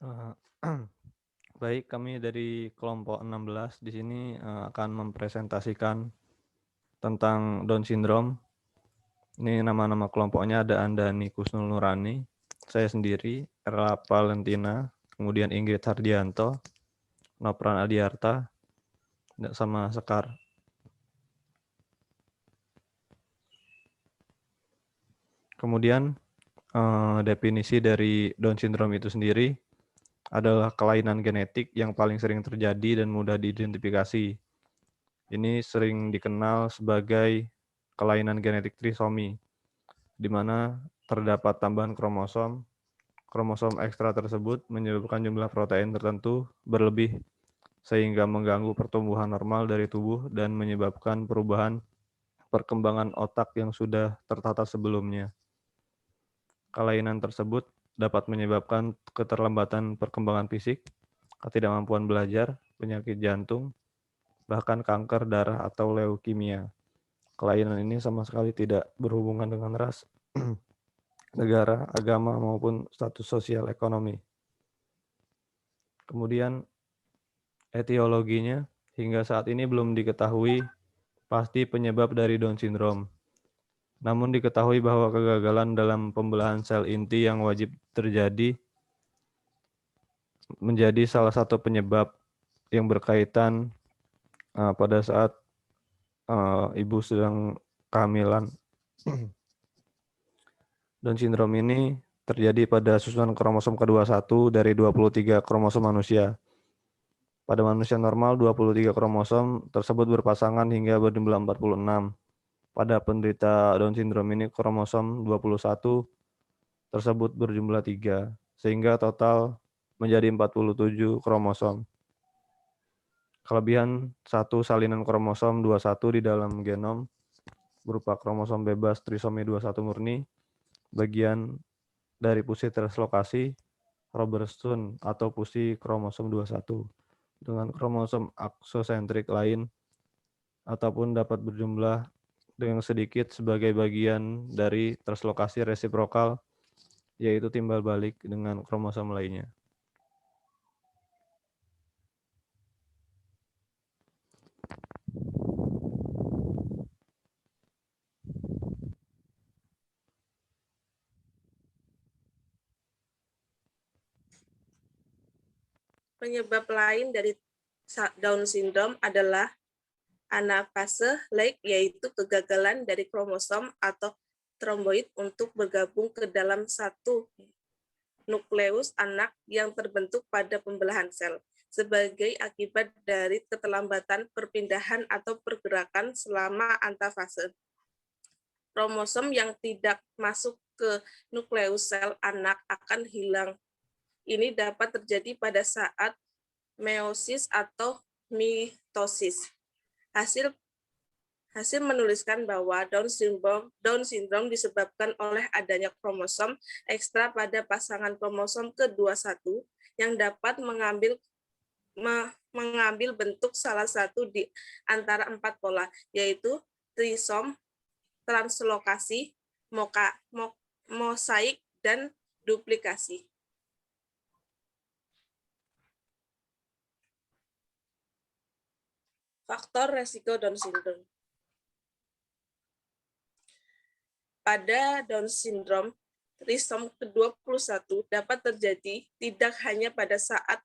Eee, baik, kami dari kelompok 16 di sini, akan mempresentasikan tentang Down syndrome. Ini nama-nama kelompoknya ada Andani Kusnul Nurani, saya sendiri, Erla Valentina, kemudian Ingrid Hardianto, Nopran Adiarta, sama Sekar. Kemudian, definisi dari Down syndrome itu sendiri adalah kelainan genetik yang paling sering terjadi dan mudah diidentifikasi. Ini sering dikenal sebagai kelainan genetik trisomi, di mana terdapat tambahan kromosom. Kromosom ekstra tersebut menyebabkan jumlah protein tertentu berlebih sehingga mengganggu pertumbuhan normal dari tubuh dan menyebabkan perubahan perkembangan otak yang sudah tertata sebelumnya. Kelainan tersebut dapat menyebabkan keterlambatan perkembangan fisik, ketidakmampuan belajar, penyakit jantung, bahkan kanker darah atau leukemia. Kelainan ini sama sekali tidak berhubungan dengan ras, negara, agama, maupun status sosial ekonomi. Kemudian etiologinya hingga saat ini belum diketahui pasti penyebab dari Down syndrome. Namun diketahui bahwa kegagalan dalam pembelahan sel inti yang wajib terjadi menjadi salah satu penyebab yang berkaitan pada saat ibu sedang kehamilan. Down syndrome ini terjadi pada susunan kromosom ke-21 dari 23 kromosom manusia. Pada manusia normal, 23 kromosom tersebut berpasangan hingga berjumlah 46. Pada penderita Down syndrome ini, kromosom 21 tersebut berjumlah 3, sehingga total menjadi 47 kromosom. Kelebihan satu salinan kromosom 21 di dalam genom berupa kromosom bebas trisomi 21 murni, bagian dari pusi translokasi Robertson atau pusi kromosom 21 dengan kromosom aksosentrik lain ataupun dapat berjumlah dengan sedikit sebagai bagian dari translokasi resiprokal, yaitu timbal balik dengan kromosom lainnya. Penyebab lain dari Down syndrome adalah anafase laik, yaitu kegagalan dari kromosom atau tromboid untuk bergabung ke dalam satu nukleus anak yang terbentuk pada pembelahan sel sebagai akibat dari keterlambatan perpindahan atau pergerakan selama antafase. Kromosom yang tidak masuk ke nukleus sel anak akan hilang. Ini dapat terjadi pada saat meiosis atau mitosis. Hasil menuliskan bahwa Down syndrome disebabkan oleh adanya kromosom ekstra pada pasangan kromosom ke-21 yang dapat mengambil bentuk salah satu di antara 4 pola, yaitu trisom, translokasi, mosaik, dan duplikasi. Faktor resiko Down syndrome. Pada Down syndrome, trisom ke-21 dapat terjadi tidak hanya pada saat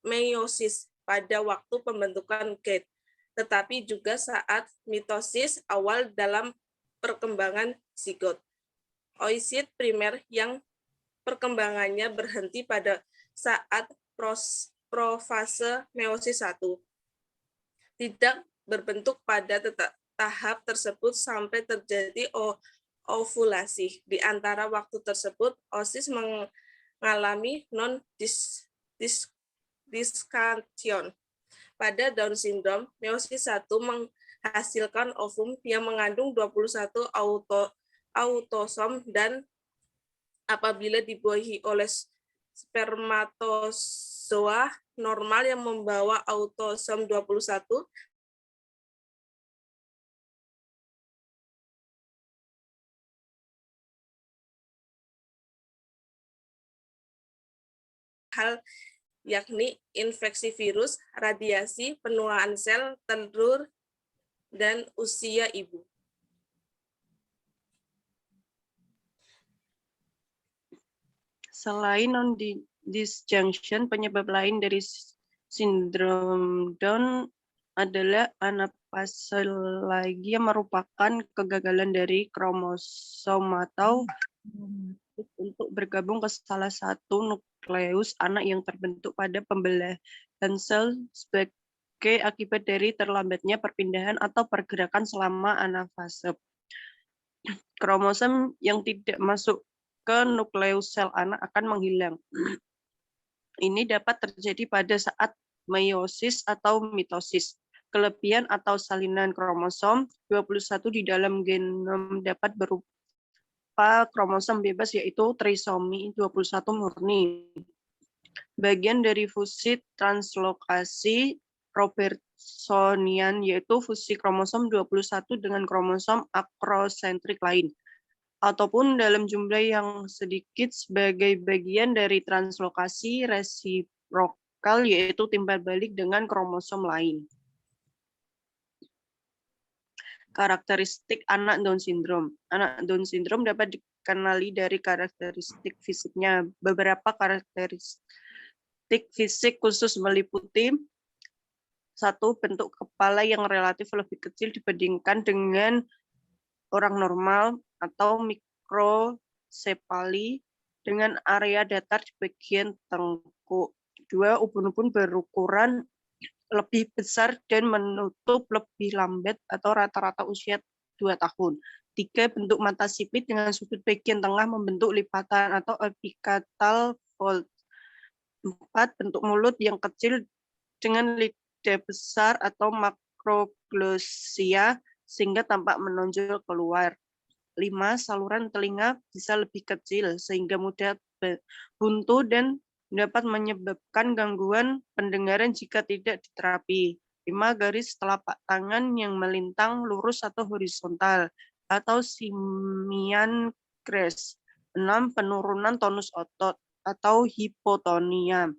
meiosis pada waktu pembentukan gate, tetapi juga saat mitosis awal dalam perkembangan zigot. Oosit primer yang perkembangannya berhenti pada saat profase meiosis 1 tidak berbentuk pada tahap tersebut sampai terjadi ovulasi. Di antara waktu tersebut, oosis mengalami non-diskantion. Pada Down syndrome, meiosis 1 menghasilkan ovum yang mengandung 21 autosom dan apabila dibuahi oleh spermatozoa normal yang membawa autosom 21, hal, yakni infeksi virus, radiasi, penuaan sel, telur, dan usia ibu. Selain non-disjunction, penyebab lain dari sindrom Down adalah anaphylaxia, merupakan kegagalan dari kromosom atau untuk bergabung ke salah satu nukleus anak yang terbentuk pada pembelahan sel sebagai akibat dari terlambatnya perpindahan atau pergerakan selama anafase. Kromosom yang tidak masuk ke nukleus sel anak akan menghilang. Ini dapat terjadi pada saat meiosis atau mitosis. Kelebihan atau salinan kromosom 21 di dalam genom dapat berupa kromosom bebas, yaitu trisomi 21 murni. Bagian dari fusi translokasi Robertsonian, yaitu fusi kromosom 21 dengan kromosom akrosentrik lain, ataupun dalam jumlah yang sedikit sebagai bagian dari translokasi resiprokal, yaitu timbal balik dengan kromosom lain. Karakteristik anak Down syndrome. Anak Down syndrome dapat dikenali dari karakteristik fisiknya. Beberapa karakteristik fisik khusus meliputi: 1. Bentuk kepala yang relatif lebih kecil dibandingkan dengan orang normal atau mikrosefali dengan area datar di bagian tengkuk. 2. Ubun-ubun berukuran lebih besar dan menutup lebih lambat atau rata-rata usia 2 tahun. 3. Bentuk mata sipit dengan sudut bagian tengah membentuk lipatan atau apical fold. 4. Bentuk mulut yang kecil dengan lidah besar atau makroglossia sehingga tampak menonjol keluar. 5. Saluran telinga bisa lebih kecil sehingga mudah buntu dan dapat menyebabkan gangguan pendengaran jika tidak diterapi. 5. Garis telapak tangan yang melintang lurus atau horizontal atau simian crest. 6. Penurunan tonus otot atau hipotonia.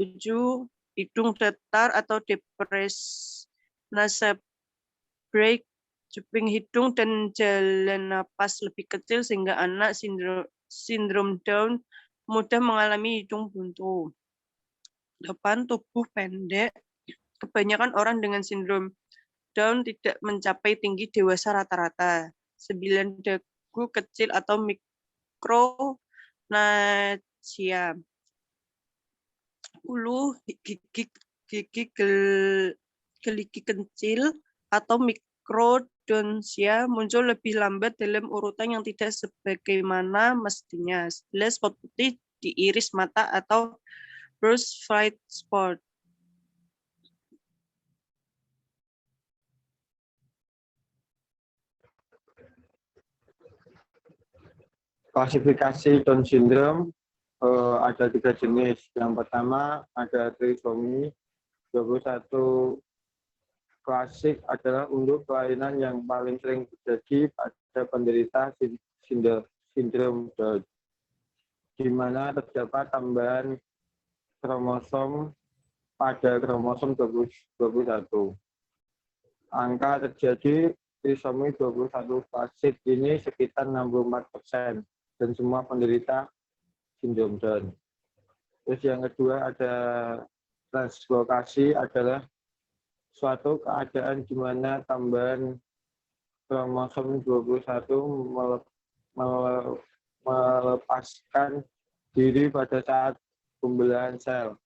7. Hidung datar atau depresi nasal break, juping hidung dan jalan napas lebih kecil sehingga anak sindrom Down mudah mengalami hidung buntu. 8. Tubuh pendek. Kebanyakan orang dengan sindrom Down tidak mencapai tinggi dewasa rata-rata. 9. Dagu kecil atau mikronasia. 10. Gigi kecil atau mikrodontia muncul lebih lambat dalam urutan yang tidak sebagaimana mestinya. 11. Spot putih di iris mata atau burst white spot. Klasifikasi Down syndrome ada 3 jenis. Yang pertama ada trisomi 21 klasik, adalah untuk kelainan yang paling sering terjadi pada penderita sindrom Down, di mana terdapat tambahan kromosom pada kromosom 21. Angka terjadi trisomi 21 klasik ini sekitar 64% dan semua penderita sindrom Down. Terus yang kedua ada translokasi, adalah suatu keadaan di mana tambahan kromosom 21 melepaskan diri pada saat pembelahan sel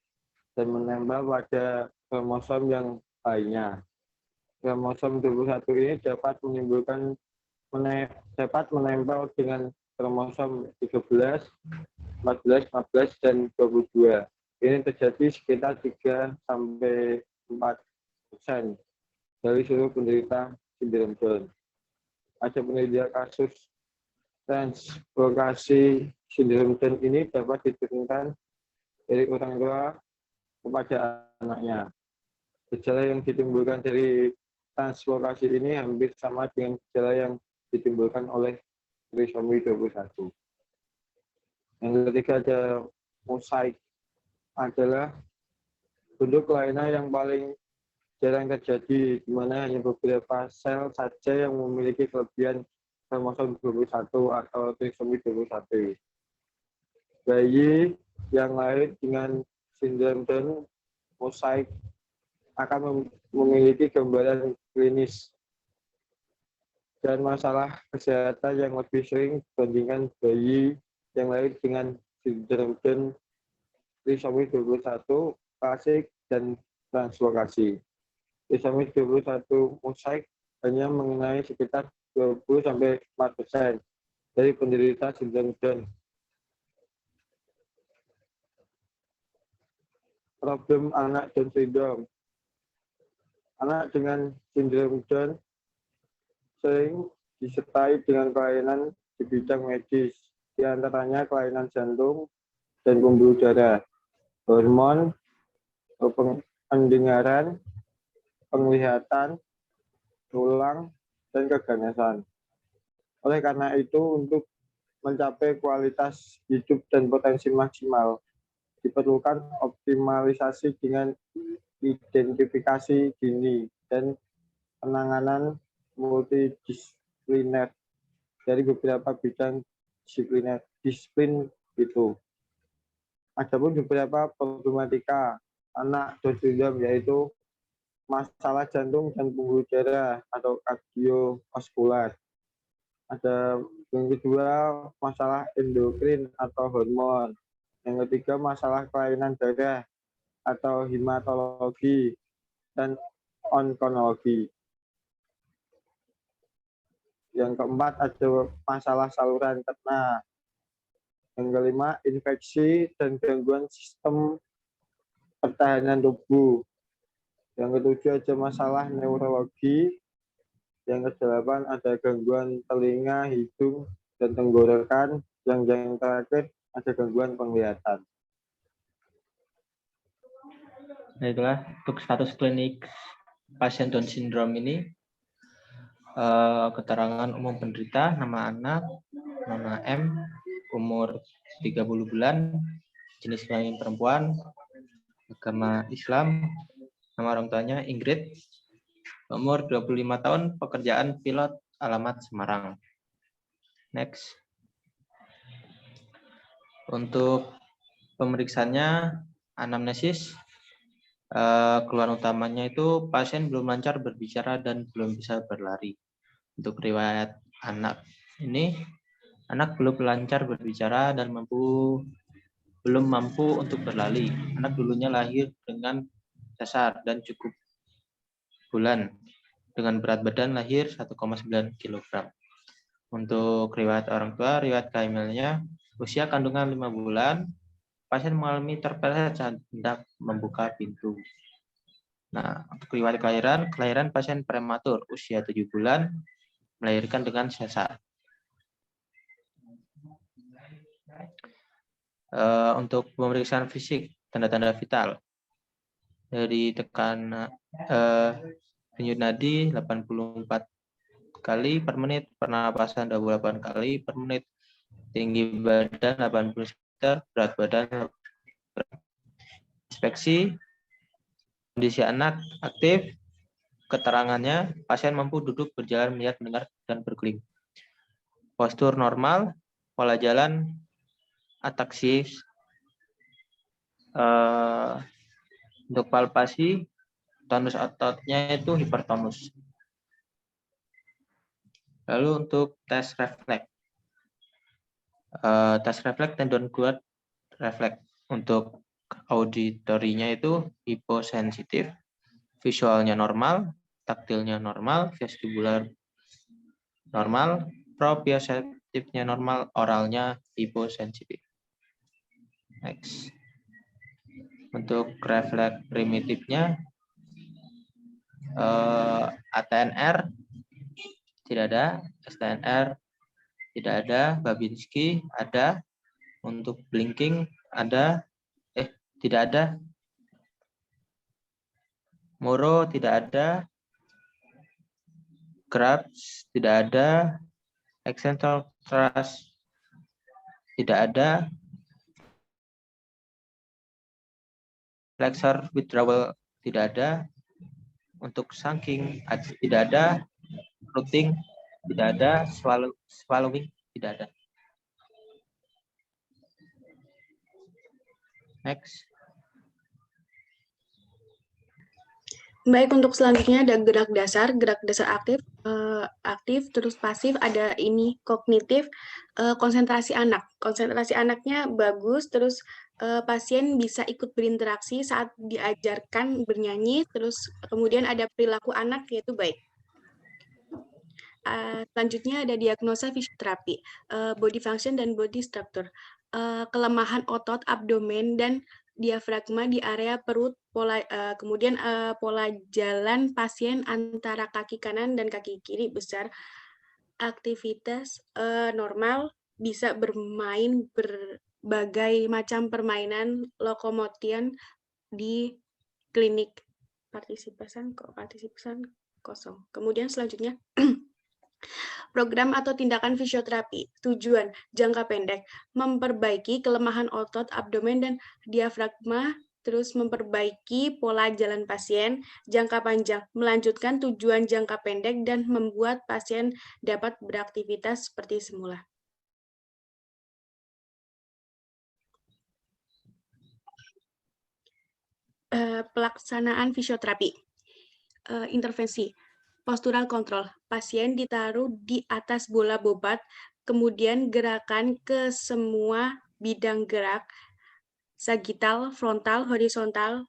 dan menempel pada kromosom yang lainnya. Kromosom 21 ini dapat menempel dengan kromosom 13, 14, 15, dan 22. Ini terjadi sekitar 3-4% dari seluruh penderita sindrom Down. Ada penelitian kasus translokasi sindrom Down ini dapat diturunkan dari orang tua kepada anaknya. Gejala yang ditimbulkan dari translokasi ini hampir sama dengan gejala yang ditimbulkan oleh trisomi 21. Yang ketiga ada mosaik. adalah bentuk kelainan yang paling jarang terjadi, di mana hanya beberapa sel saja yang memiliki kelebihan kromosom 21 atau trisomi 21. Bayi yang lahir dengan sindrom Down mosaik akan memiliki gambaran klinis dan masalah kesehatan yang lebih sering dibandingkan bayi yang lahir dengan sindrom Down trisomi 21 klasik dan translokasi. Trisomi 21 mosaik hanya mengenai sekitar 20-4% dari penderita sindrom Down. Problem anak Down syndrome. Anak dengan sindrom Down sering disertai dengan kelainan di bidang medis, di antaranya kelainan jantung dan pembuluh darah, hormon, pendengaran, penglihatan, tulang, dan keganasan. Oleh karena itu, untuk mencapai kualitas hidup dan potensi maksimal, diperlukan optimalisasi dengan identifikasi dini dan penanganan multidisipliner dari beberapa bidang disiplin itu. Adapun beberapa problematika anak Down syndrome yaitu masalah jantung dan pembuluh darah atau kardiovaskular. Ada yang kedua masalah endokrin atau hormon. Yang ketiga masalah kelainan darah atau hematologi dan onkologi. Yang keempat ada masalah saluran cerna. Yang kelima infeksi dan gangguan sistem pertahanan tubuh. Yang ketujuh ada masalah neurologi. Yang kedelapan ada gangguan telinga, hidung, dan tenggorokan. Yang terakhir ada gangguan penglihatan. Baiklah, untuk status klinik pasien Down syndrome ini, keterangan umum penderita, nama anak, nama M, umur 30 bulan, jenis kelamin perempuan, agama Islam, nama orang tuanya Ingrid, umur 25 tahun, pekerjaan pilot, alamat Semarang. Next. Untuk pemeriksaannya, anamnesis, keluhan utamanya itu pasien belum lancar berbicara dan belum bisa berlari. Untuk riwayat anak ini, anak belum lancar berbicara dan belum mampu untuk berlari. Anak dulunya lahir dengan sesar dan cukup bulan. Dengan berat badan lahir 1,9 kg. Untuk riwayat orang tua, riwayat kehamilannya, usia kandungan 5 bulan, pasien mengalami terpeleset saat hendak membuka pintu. Nah, untuk riwayat kelahiran pasien prematur, usia 7 bulan, melahirkan dengan sesar. Untuk pemeriksaan fisik, tanda-tanda vital. Dari tekanan denyut nadi 84 kali per menit, pernapasan 28 kali per menit, tinggi badan 80 cm, berat badan. Inspeksi, kondisi anak aktif, keterangannya pasien mampu duduk, berjalan, melihat, mendengar, dan berkeliling. Postur normal, pola jalan ataksis. Untuk palpasi, tonus ototnya itu hipertonus. Lalu untuk tes refleks. Tes refleks tendon guat refleks. Untuk auditorinya itu hiposensitif, visualnya normal, taktilnya normal, vestibular normal, proprioceptifnya normal, oralnya hiposensitif. Next. Untuk refleks primitifnya, ATNR tidak ada, STNR tidak ada, Babinski ada, untuk blinking ada, tidak ada, Moro tidak ada, Krabs tidak ada, eccentric thrust tidak ada, flexor withdrawal tidak ada, untuk sinking tidak ada, routing tidak ada, swallowing tidak ada. Next. Baik, untuk selanjutnya ada gerak dasar aktif, terus pasif, ada ini kognitif, konsentrasi anak. Konsentrasi anaknya bagus, terus pasien bisa ikut berinteraksi saat diajarkan bernyanyi, terus kemudian ada perilaku anak yaitu baik. Selanjutnya ada diagnosa fisioterapi, body function dan body structure, kelemahan otot abdomen dan diafragma di area perut, kemudian pola jalan pasien antara kaki kanan dan kaki kiri besar, aktivitas normal, bisa bermain berbagai macam permainan lokomotion di klinik partisipan kosong. Kemudian selanjutnya program atau tindakan fisioterapi. Tujuan jangka pendek, memperbaiki kelemahan otot abdomen dan diafragma, terus memperbaiki pola jalan pasien. Jangka panjang, melanjutkan tujuan jangka pendek dan membuat pasien dapat beraktivitas seperti semula. Pelaksanaan fisioterapi. Intervensi. Postural control, pasien ditaruh di atas bola bobat, kemudian gerakan ke semua bidang gerak, sagittal, frontal, horizontal,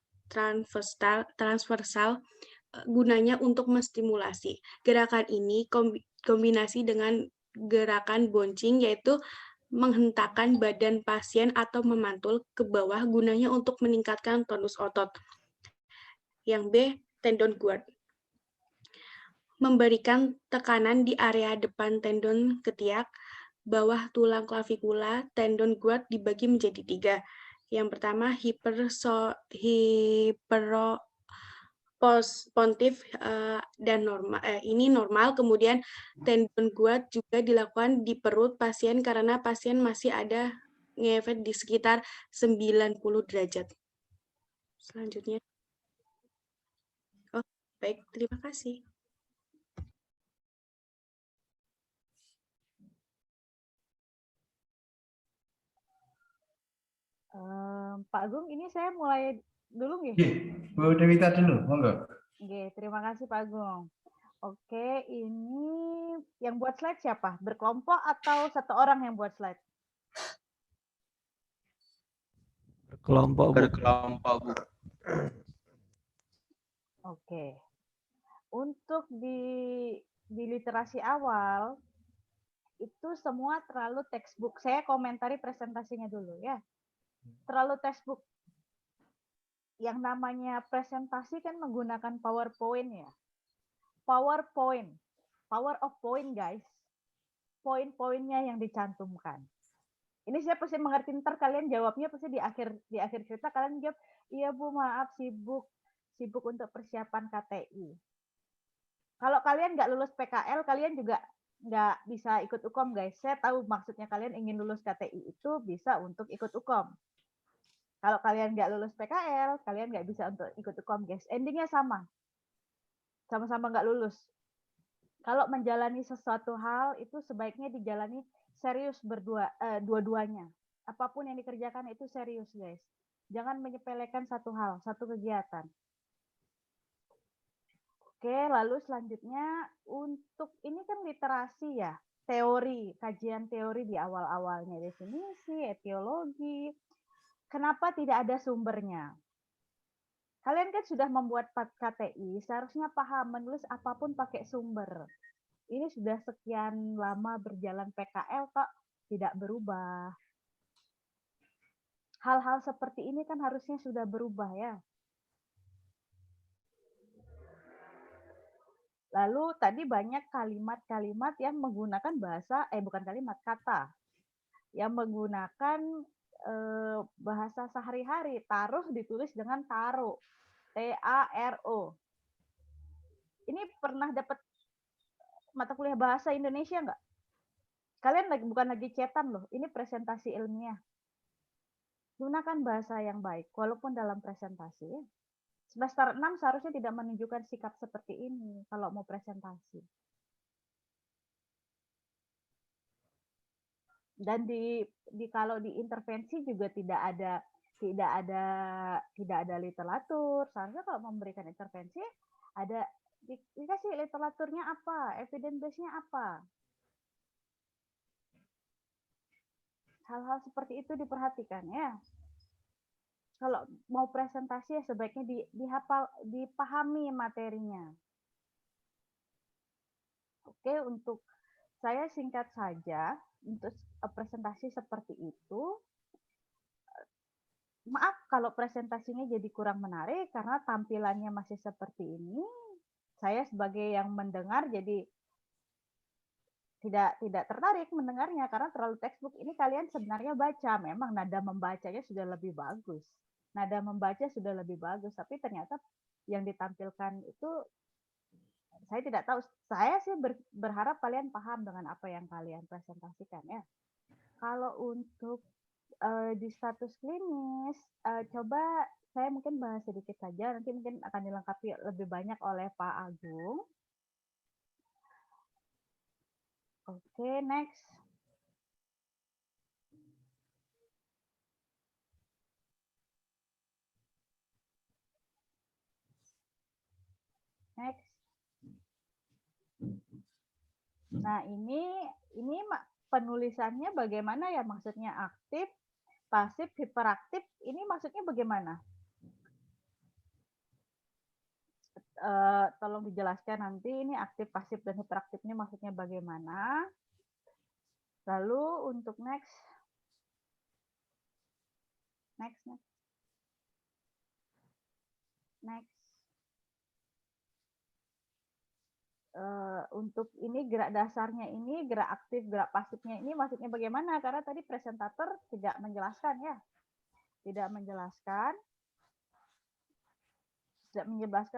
transversal, gunanya untuk menstimulasi. Gerakan ini kombinasi dengan gerakan bouncing, yaitu menghentakkan badan pasien atau memantul ke bawah, gunanya untuk meningkatkan tonus otot. Yang B, tendon guard. Memberikan tekanan di area depan tendon ketiak, bawah tulang klavikula. Tendon guard dibagi menjadi 3. Yang pertama, hiperospontif dan normal. Ini normal. Kemudian tendon guard juga dilakukan di perut pasien karena pasien masih ada ngefek di sekitar 90 derajat. Selanjutnya. Oh, baik, terima kasih. Pak Agung, ini saya mulai dulu nggih? Bu Dewita dulu, monggo. Nggih, terima kasih Pak Agung. Oke, ini yang buat slide siapa? Berkelompok atau satu orang yang buat slide? Berkelompok, Bu. Berkelompok, Bu. Oke. Untuk di literasi awal, itu semua terlalu textbook. Saya komentari presentasinya dulu ya. Terlalu textbook. Yang namanya presentasi kan menggunakan PowerPoint ya. PowerPoint. Power of point, guys. Poin-poinnya yang dicantumkan. Ini saya pasti mengerti, ntar kalian jawabnya pasti di akhir cerita kalian jawab, iya Bu, maaf sibuk untuk persiapan KTI. Kalau kalian nggak lulus PKL, kalian juga nggak bisa ikut UKOM, guys. Saya tahu maksudnya kalian ingin lulus KTI itu bisa untuk ikut UKOM. Kalau kalian nggak lulus PKL, kalian nggak bisa untuk ikut UKOM, guys. Endingnya sama. Sama-sama nggak lulus. Kalau menjalani sesuatu hal, itu sebaiknya dijalani serius dua-duanya. Apapun yang dikerjakan itu serius, guys. Jangan menyepelekan satu hal, satu kegiatan. Oke, lalu selanjutnya untuk ini kan literasi ya, teori, kajian teori di awal-awalnya, definisi, etiologi. Kenapa tidak ada sumbernya? Kalian kan sudah membuat KTI, seharusnya paham menulis apapun pakai sumber. Ini sudah sekian lama berjalan PKL kok tidak berubah. Hal-hal seperti ini kan harusnya sudah berubah ya. Lalu tadi banyak kalimat-kalimat yang menggunakan kata yang menggunakan bahasa sehari-hari. Taruh ditulis dengan taro, T-A-R-O. Ini pernah dapat mata kuliah bahasa Indonesia nggak? Kalian bukan lagi cetan loh, ini presentasi ilmiah. Gunakan bahasa yang baik, walaupun dalam presentasi. Semester 6 seharusnya tidak menunjukkan sikap seperti ini kalau mau presentasi. Dan kalau di intervensi juga tidak ada literatur. Seharusnya kalau memberikan intervensi ada dikasih literaturnya apa, evidence base-nya apa. Hal-hal seperti itu diperhatikan ya. Kalau mau presentasi ya sebaiknya dipahami materinya. Oke, untuk saya singkat saja untuk presentasi seperti itu. Maaf kalau presentasinya jadi kurang menarik karena tampilannya masih seperti ini. Saya sebagai yang mendengar jadi tidak tertarik mendengarnya karena terlalu textbook. Ini kalian sebenarnya baca, memang nada membacanya sudah lebih bagus. Nada membaca sudah lebih bagus, tapi ternyata yang ditampilkan itu saya tidak tahu. Saya sih berharap kalian paham dengan apa yang kalian presentasikan ya. Kalau untuk di status klinis, coba saya mungkin bahas sedikit saja, nanti mungkin akan dilengkapi lebih banyak oleh Pak Agung. Oke, next. Next. Nah, ini penulisannya bagaimana ya? Maksudnya aktif, pasif, hiperaktif, ini maksudnya bagaimana? Tolong dijelaskan nanti ini aktif, pasif, dan hiperaktifnya maksudnya bagaimana. Lalu untuk next. Untuk ini gerak dasarnya ini, gerak aktif, gerak pasifnya ini maksudnya bagaimana? Karena tadi presentator tidak menjelaskan ya. Tidak menjelaskan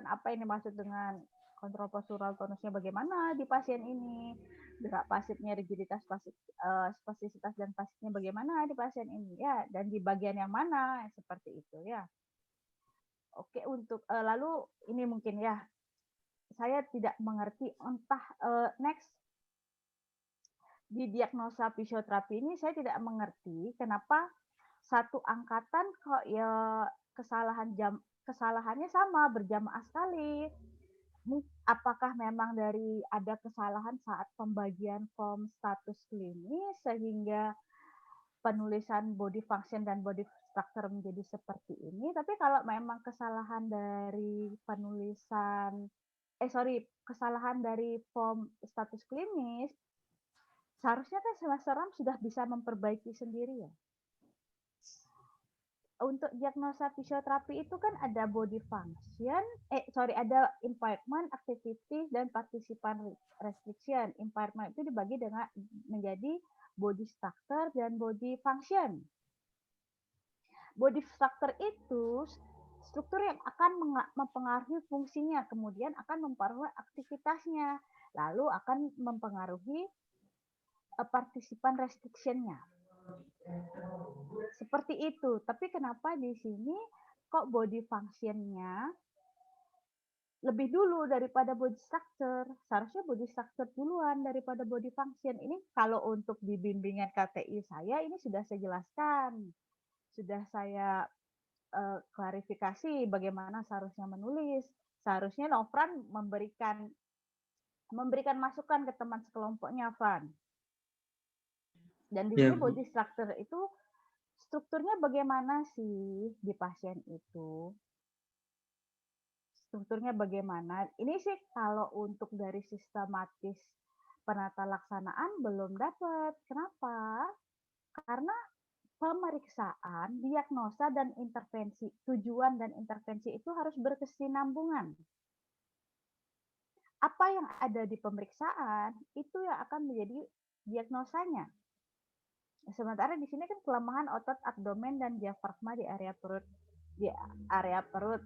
apa ini maksud dengan kontrol postural tonusnya bagaimana di pasien ini. Gerak pasifnya, rigiditas, spasisitas, dan pasifnya bagaimana di pasien ini ya. Dan di bagian yang mana, seperti itu ya. Oke, untuk lalu ini mungkin ya. Saya tidak mengerti entah next di diagnosa fisioterapi ini saya tidak mengerti kenapa satu angkatan kok ya kesalahannya sama berjamaah sekali. Apakah memang dari ada kesalahan saat pembagian form status klinis sehingga penulisan body function dan body structure menjadi seperti ini? Tapi kalau memang kesalahan dari kesalahan dari form status klinis, seharusnya kan semester 6 sudah bisa memperbaiki sendiri ya. Untuk diagnosa fisioterapi itu kan ada body function, ada impairment, activity, dan participant restriction. Impairment itu dibagi menjadi body structure dan body function. Body structure itu struktur yang akan mempengaruhi fungsinya, kemudian akan mempengaruhi aktivitasnya, lalu akan mempengaruhi partisipan restriction-nya. Seperti itu. Tapi kenapa di sini kok body function-nya lebih dulu daripada body structure? Seharusnya body structure duluan daripada body function. Ini kalau untuk di bimbingan KTI saya ini sudah saya jelaskan. Sudah saya klarifikasi bagaimana seharusnya menulis. Seharusnya Novran memberikan masukan ke teman sekelompoknya, Fran. Dan di sini body structure itu strukturnya bagaimana sih di pasien itu? Strukturnya bagaimana? Ini sih kalau untuk dari sistematis penata laksanaan belum dapat. Kenapa? Karena pemeriksaan, diagnosa, dan intervensi, tujuan dan intervensi itu harus berkesinambungan. Apa yang ada di pemeriksaan, itu yang akan menjadi diagnosanya. Sementara di sini kan kelemahan otot abdomen dan diafragma di area perut.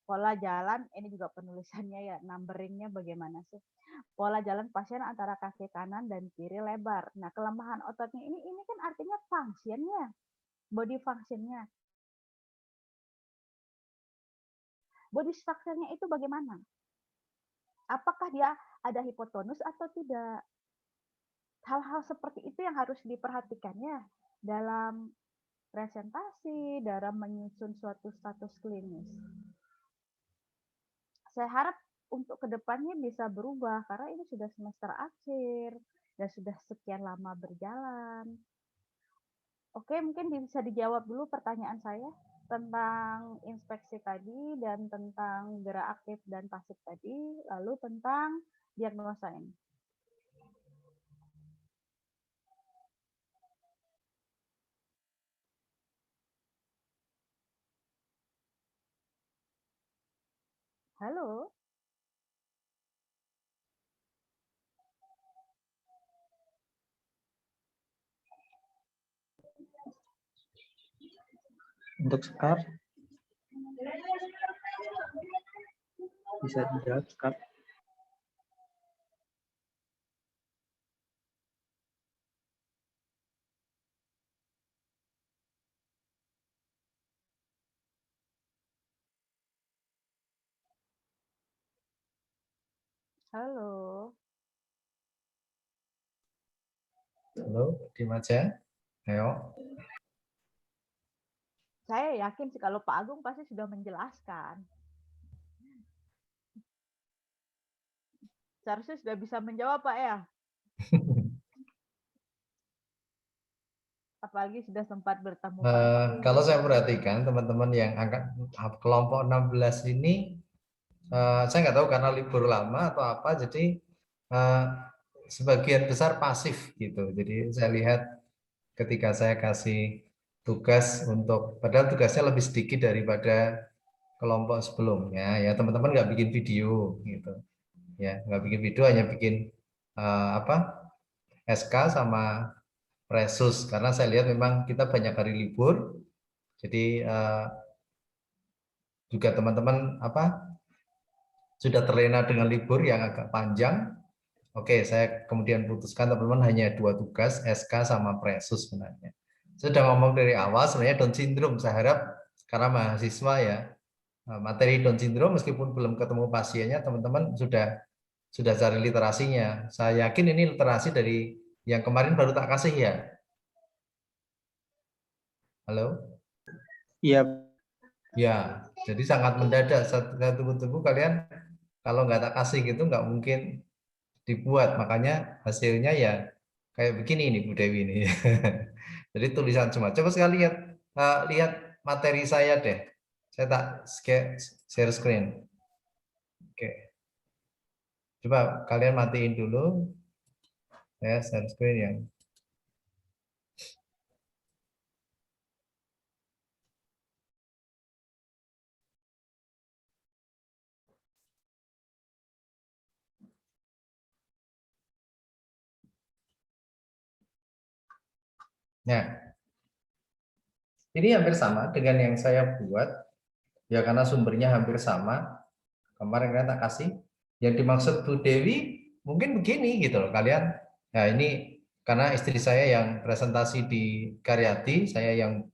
Pola jalan, ini juga penulisannya ya, numberingnya bagaimana sih? Pola jalan pasien antara kaki kanan dan kiri lebar. Nah, kelemahan ototnya ini kan artinya fungsinya. body function-nya. Body structure-nya itu bagaimana? Apakah dia ada hipotonus atau tidak? Hal-hal seperti itu yang harus diperhatikannya dalam presentasi, dalam menyusun suatu status klinis. Saya harap untuk kedepannya bisa berubah karena ini sudah semester akhir dan sudah sekian lama berjalan. Oke, mungkin bisa dijawab dulu pertanyaan saya tentang inspeksi tadi dan tentang gerak aktif dan pasif tadi, lalu tentang diagnosa ini. Halo? Untuk Sekar, bisa dijawab Sekar. Halo? Halo, Dimaja. Ayo. Saya yakin sih kalau Pak Agung pasti sudah menjelaskan. Seharusnya sudah bisa menjawab, Pak ya. Apalagi sudah sempat bertemu Pak. Kalau saya perhatikan teman-teman yang angkat kelompok 16 ini, saya nggak tahu karena libur lama atau apa, jadi sebagian besar pasif gitu. Jadi saya lihat ketika saya kasih tugas untuk, padahal tugasnya lebih sedikit daripada kelompok sebelumnya, ya teman-teman nggak bikin video gitu, ya nggak bikin video, hanya bikin SK sama Presus, karena saya lihat memang kita banyak hari libur, jadi juga teman-teman sudah terlena dengan libur yang agak panjang. Oke, saya kemudian putuskan teman-teman hanya 2 tugas, SK sama Presus sebenarnya. Saya sudah ngomong dari awal sebenarnya Down syndrome, saya harap karena mahasiswa ya, materi Down syndrome meskipun belum ketemu pasiennya, teman-teman sudah cari literasinya. Saya yakin ini literasi dari yang kemarin baru tak kasih ya. Halo? Iya. Ya, jadi sangat mendadak. Saya tunggu-tunggu kalian, kalau nggak tak kasih gitu nggak mungkin dibuat. Makanya hasilnya ya kayak begini nih Bu Dewi ini. Jadi tulisan semua. Coba sekali lihat materi saya deh. Saya tak share screen. Oke. Coba kalian matiin dulu. Saya share screen yang. Nah, ini hampir sama dengan yang saya buat. Ya karena sumbernya hampir sama. Kemarin kan tak kasih. Yang dimaksud Bu Dewi mungkin begini gitu loh kalian. Nah ini karena istri saya yang presentasi di Karyati, saya yang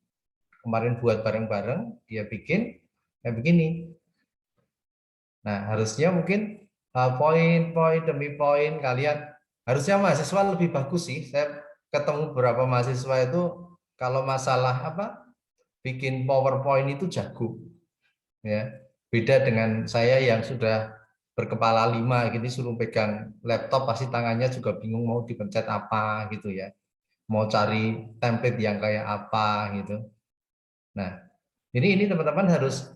kemarin buat bareng-bareng, dia bikin kayak begini. Nah harusnya mungkin poin-poin demi poin kalian, harusnya mahasiswa lebih bagus sih. Saya ketemu beberapa mahasiswa itu kalau masalah bikin PowerPoint itu jago. Ya, beda dengan saya yang sudah berkepala 5 gini, suruh pegang laptop pasti tangannya juga bingung mau dipencet apa gitu ya, mau cari template yang kayak apa gitu. Nah ini teman-teman harus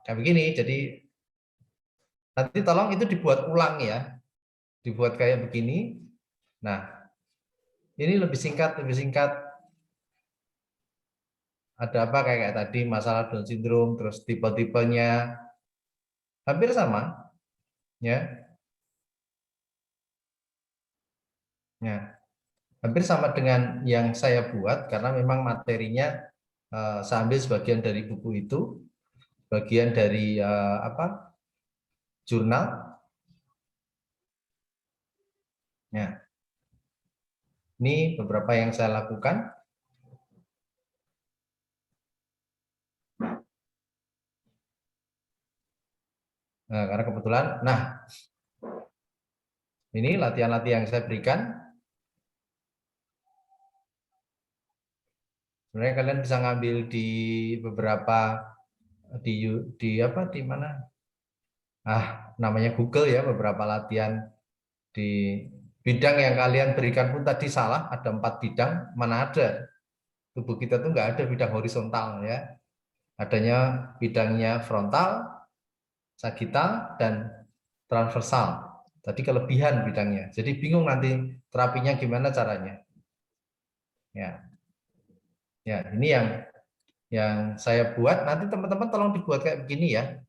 kayak begini, jadi nanti tolong itu dibuat ulang ya, dibuat kayak begini. Nah ini lebih singkat, ada apa kayak tadi masalah Down syndrome, terus tipe-tipenya hampir sama ya. Nah, hampir sama dengan yang saya buat karena memang materinya saya ambil sebagian dari buku itu, bagian dari jurnal. Nah, ini beberapa yang saya lakukan. Nah, karena kebetulan, nah ini latihan-latihan yang saya berikan. Sebenarnya kalian bisa ngambil di beberapa di mana? Namanya Google ya, beberapa latihan di bidang yang kalian berikan pun tadi salah, ada 4 bidang, mana ada. Tubuh kita tuh nggak ada bidang horizontal ya. Adanya bidangnya frontal, sagital, dan transversal. Tadi kelebihan bidangnya. Jadi bingung nanti terapinya gimana caranya. Ya. Ya, ini yang saya buat. Nanti teman-teman tolong dibuat kayak begini ya.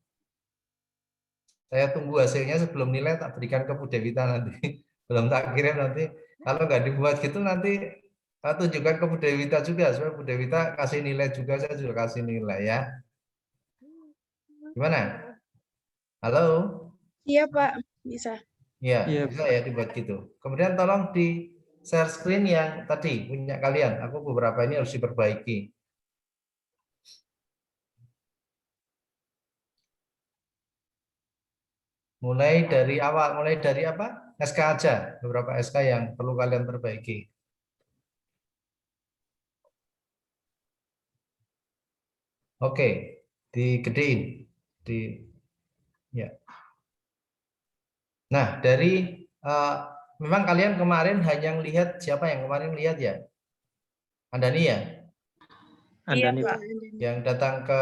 Saya tunggu hasilnya sebelum nilai tak berikan ke Bu Dewita nanti. Belum tak kirim nanti. Kalau nggak dibuat gitu nanti tunjukkan ke Bu Dewita juga supaya Bu Dewita kasih nilai juga, saya juga kasih nilai ya. Gimana? Halo? Iya, Pak. Bisa. Ya, Iya, bisa ya dibuat gitu. Kemudian tolong di share screen yang tadi punya kalian. Aku beberapa ini harus diperbaiki. Mulai dari awal, mulai dari apa? SK aja, beberapa SK yang perlu kalian perbaiki. Oke, digedein. Ya. Nah, dari memang kalian kemarin hanya lihat siapa yang kemarin lihat ya? Andani ya? Iya, Andani, Pak. Yang datang ke,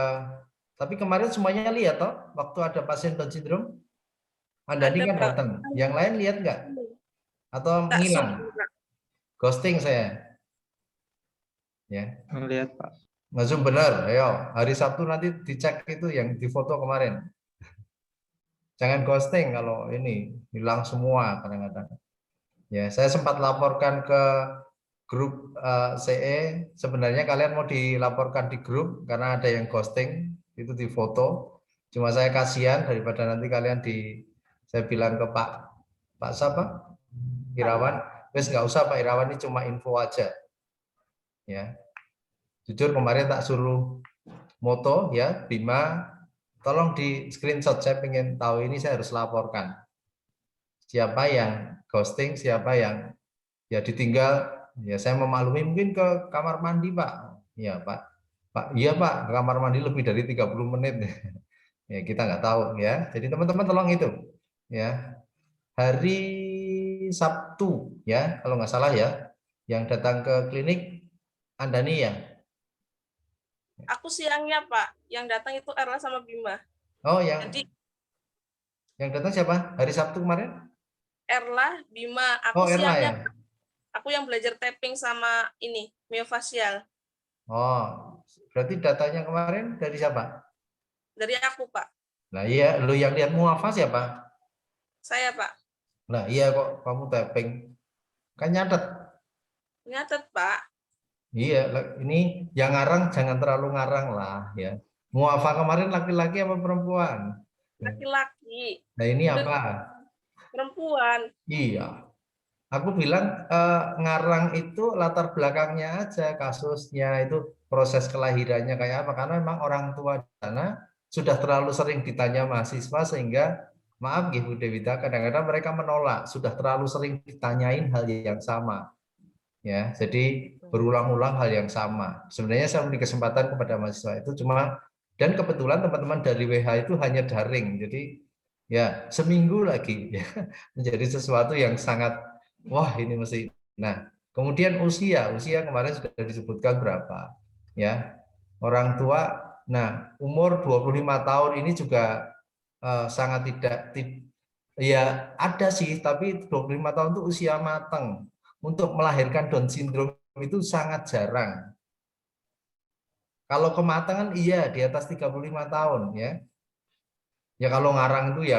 tapi kemarin semuanya lihat toh, waktu ada pasien Down syndrome, Andani Ada, kan Pak. datang. Yang lain lihat nggak? Atau Tak menghilang? semua, Pak. Ghosting saya. Ya, lihat Pak. Zoom benar. Ayo, hari Sabtu nanti dicek itu yang di foto kemarin. Jangan ghosting kalau ini hilang semua kadang-kadang. Ya, saya sempat laporkan ke grup CE. Sebenarnya kalian mau dilaporkan di grup karena ada yang ghosting itu di foto. Cuma saya kasihan daripada nanti kalian saya bilang ke Pak siapa? Irawan. Wes nggak usah Pak Irawan, ini cuma info aja. Ya, jujur kemarin tak suruh moto ya Bima, tolong di screenshot, saya pengen tahu ini, saya harus laporkan siapa yang ghosting, siapa yang ya ditinggal. Ya saya memaklumi, mungkin ke kamar mandi Pak. Ya Pak iya Pak, ke kamar mandi lebih dari 30 menit. Ya kita nggak tahu ya. Jadi teman-teman tolong itu ya. Hari Sabtu ya kalau nggak salah ya, yang datang ke klinik Andani ya. Aku siangnya, Pak. Yang datang itu Erla sama Bima. Oh Jadi yang datang siapa? Hari Sabtu kemarin? Erla, Bima. Aku Oh Erna siangnya, ya. Pak. Aku yang belajar tapping sama ini, myofascial. Oh, berarti datanya kemarin dari siapa? Dari aku, Pak. Nah iya, lu yang lihat muafa siapa? Saya, Pak. Nah iya kok kamu tapping. Kan nyatet. Nyatet, Pak. Iya, ini yang ngarang jangan terlalu ngarang lah ya. Muafa kemarin laki-laki apa perempuan? Laki-laki. Nah ini Udah apa? perempuan. Iya, aku bilang ngarang itu latar belakangnya aja, kasusnya itu proses kelahirannya kayak apa. Karena memang orang tua di sana sudah terlalu sering ditanya mahasiswa sehingga maaf Bu Dewita, kadang-kadang mereka menolak, sudah terlalu sering ditanyain hal yang sama. Ya, jadi berulang-ulang hal yang sama. Sebenarnya saya memberi kesempatan kepada mahasiswa itu cuma, dan kebetulan teman-teman dari WH itu hanya daring. Jadi ya seminggu lagi ya, menjadi sesuatu yang sangat wah ini mesti. Nah, kemudian usia kemarin sudah disebutkan berapa ya. Orang tua, nah umur 25 tahun ini juga sangat ya ada sih, tapi 25 tahun itu usia matang. Untuk melahirkan Down syndrome itu sangat jarang. Kalau kematangan iya di atas 35 tahun ya. Ya kalau ngarang itu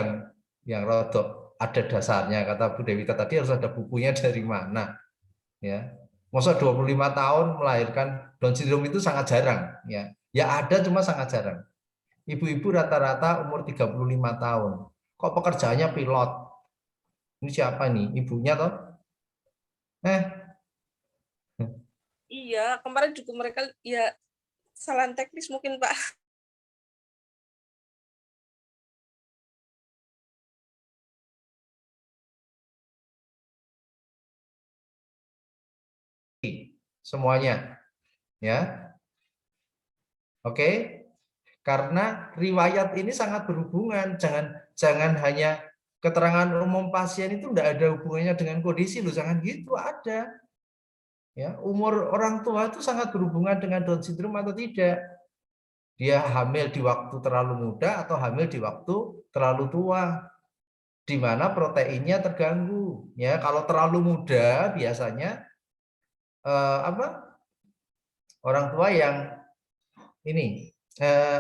yang rodok ada dasarnya, kata Bu Dewita tadi harus ada bukunya dari mana ya. Masa 25 tahun melahirkan Down syndrome itu sangat jarang ya. Ya ada cuma sangat jarang. Ibu-ibu rata-rata umur 35 tahun. Kok pekerjaannya pilot? Ini siapa nih? Ibunya toh? Iya, kemarin juga mereka ya kesalahan teknis mungkin, Pak. semuanya. Ya. Oke. Karena riwayat ini sangat berhubungan. Jangan hanya keterangan umum pasien itu tidak ada hubungannya dengan kondisi loh, jangan gitu, ada. Ya, umur orang tua itu sangat berhubungan dengan Down syndrome atau tidak. Dia hamil di waktu terlalu muda atau hamil di waktu terlalu tua, di mana proteinnya terganggu. Ya, kalau terlalu muda biasanya orang tua yang ini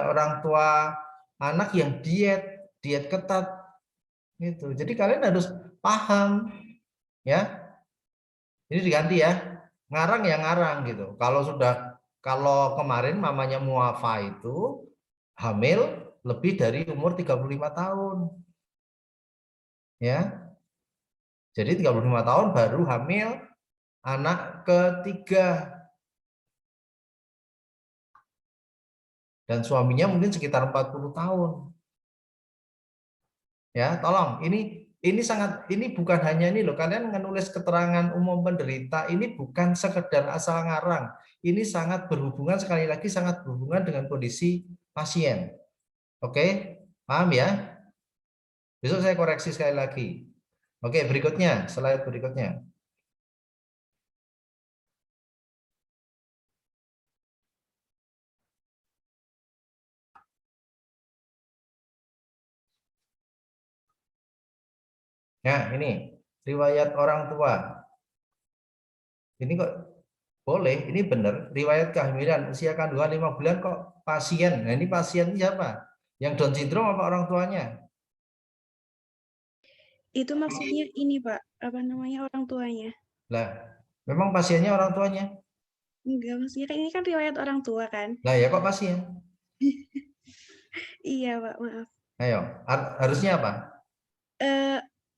orang tua anak yang diet ketat gitu. Jadi kalian harus paham ya. Ini diganti ya. Ngarang ya ngarang gitu. Kalau kemarin mamanya Muafa itu hamil lebih dari umur 35 tahun. Ya. Jadi 35 tahun baru hamil anak ketiga. Dan suaminya mungkin sekitar 40 tahun. Ya, tolong ini bukan hanya ini loh, kalian menulis keterangan umum penderita ini bukan sekedar asal ngarang. Ini sangat berhubungan, sekali lagi sangat berhubungan dengan kondisi pasien. Oke, paham ya? Besok saya koreksi sekali lagi. Oke, berikutnya, slide berikutnya. Nah, ini riwayat orang tua. Ini kok boleh, ini benar. Riwayat kehamilan, usia kandungan 5 bulan kok pasien. Nah, ini pasien siapa? Yang Down syndrome apa orang tuanya? Itu maksudnya ini Pak, apa namanya, orang tuanya? Lah, memang pasiennya orang tuanya? Enggak, maksudnya kan ini kan riwayat orang tua kan? Lah ya kok pasien? Iya Pak, maaf. Ayo, harusnya apa?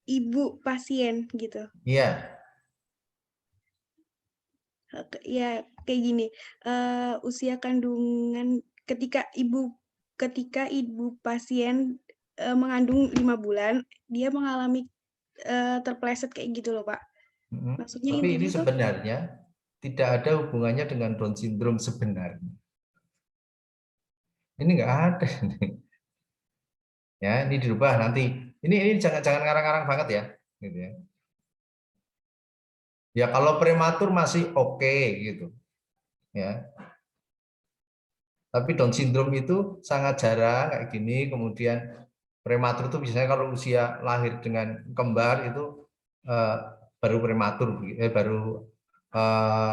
Ibu pasien gitu. Iya. Ya kayak gini, usia kandungan ketika ibu pasien mengandung 5 bulan, dia mengalami terpleset kayak gitu loh Pak. Maksudnya Tapi ini intinya tuh sebenarnya tidak ada hubungannya dengan Down syndrome sebenarnya. Ini enggak ada. Ya, ini dirubah nanti. Ini jangan ngarang-ngarang banget ya, gitu ya. Ya kalau prematur masih oke gitu. Ya. Tapi Down syndrome itu sangat jarang kayak gini, kemudian prematur itu biasanya kalau usia lahir dengan kembar itu baru prematur, baru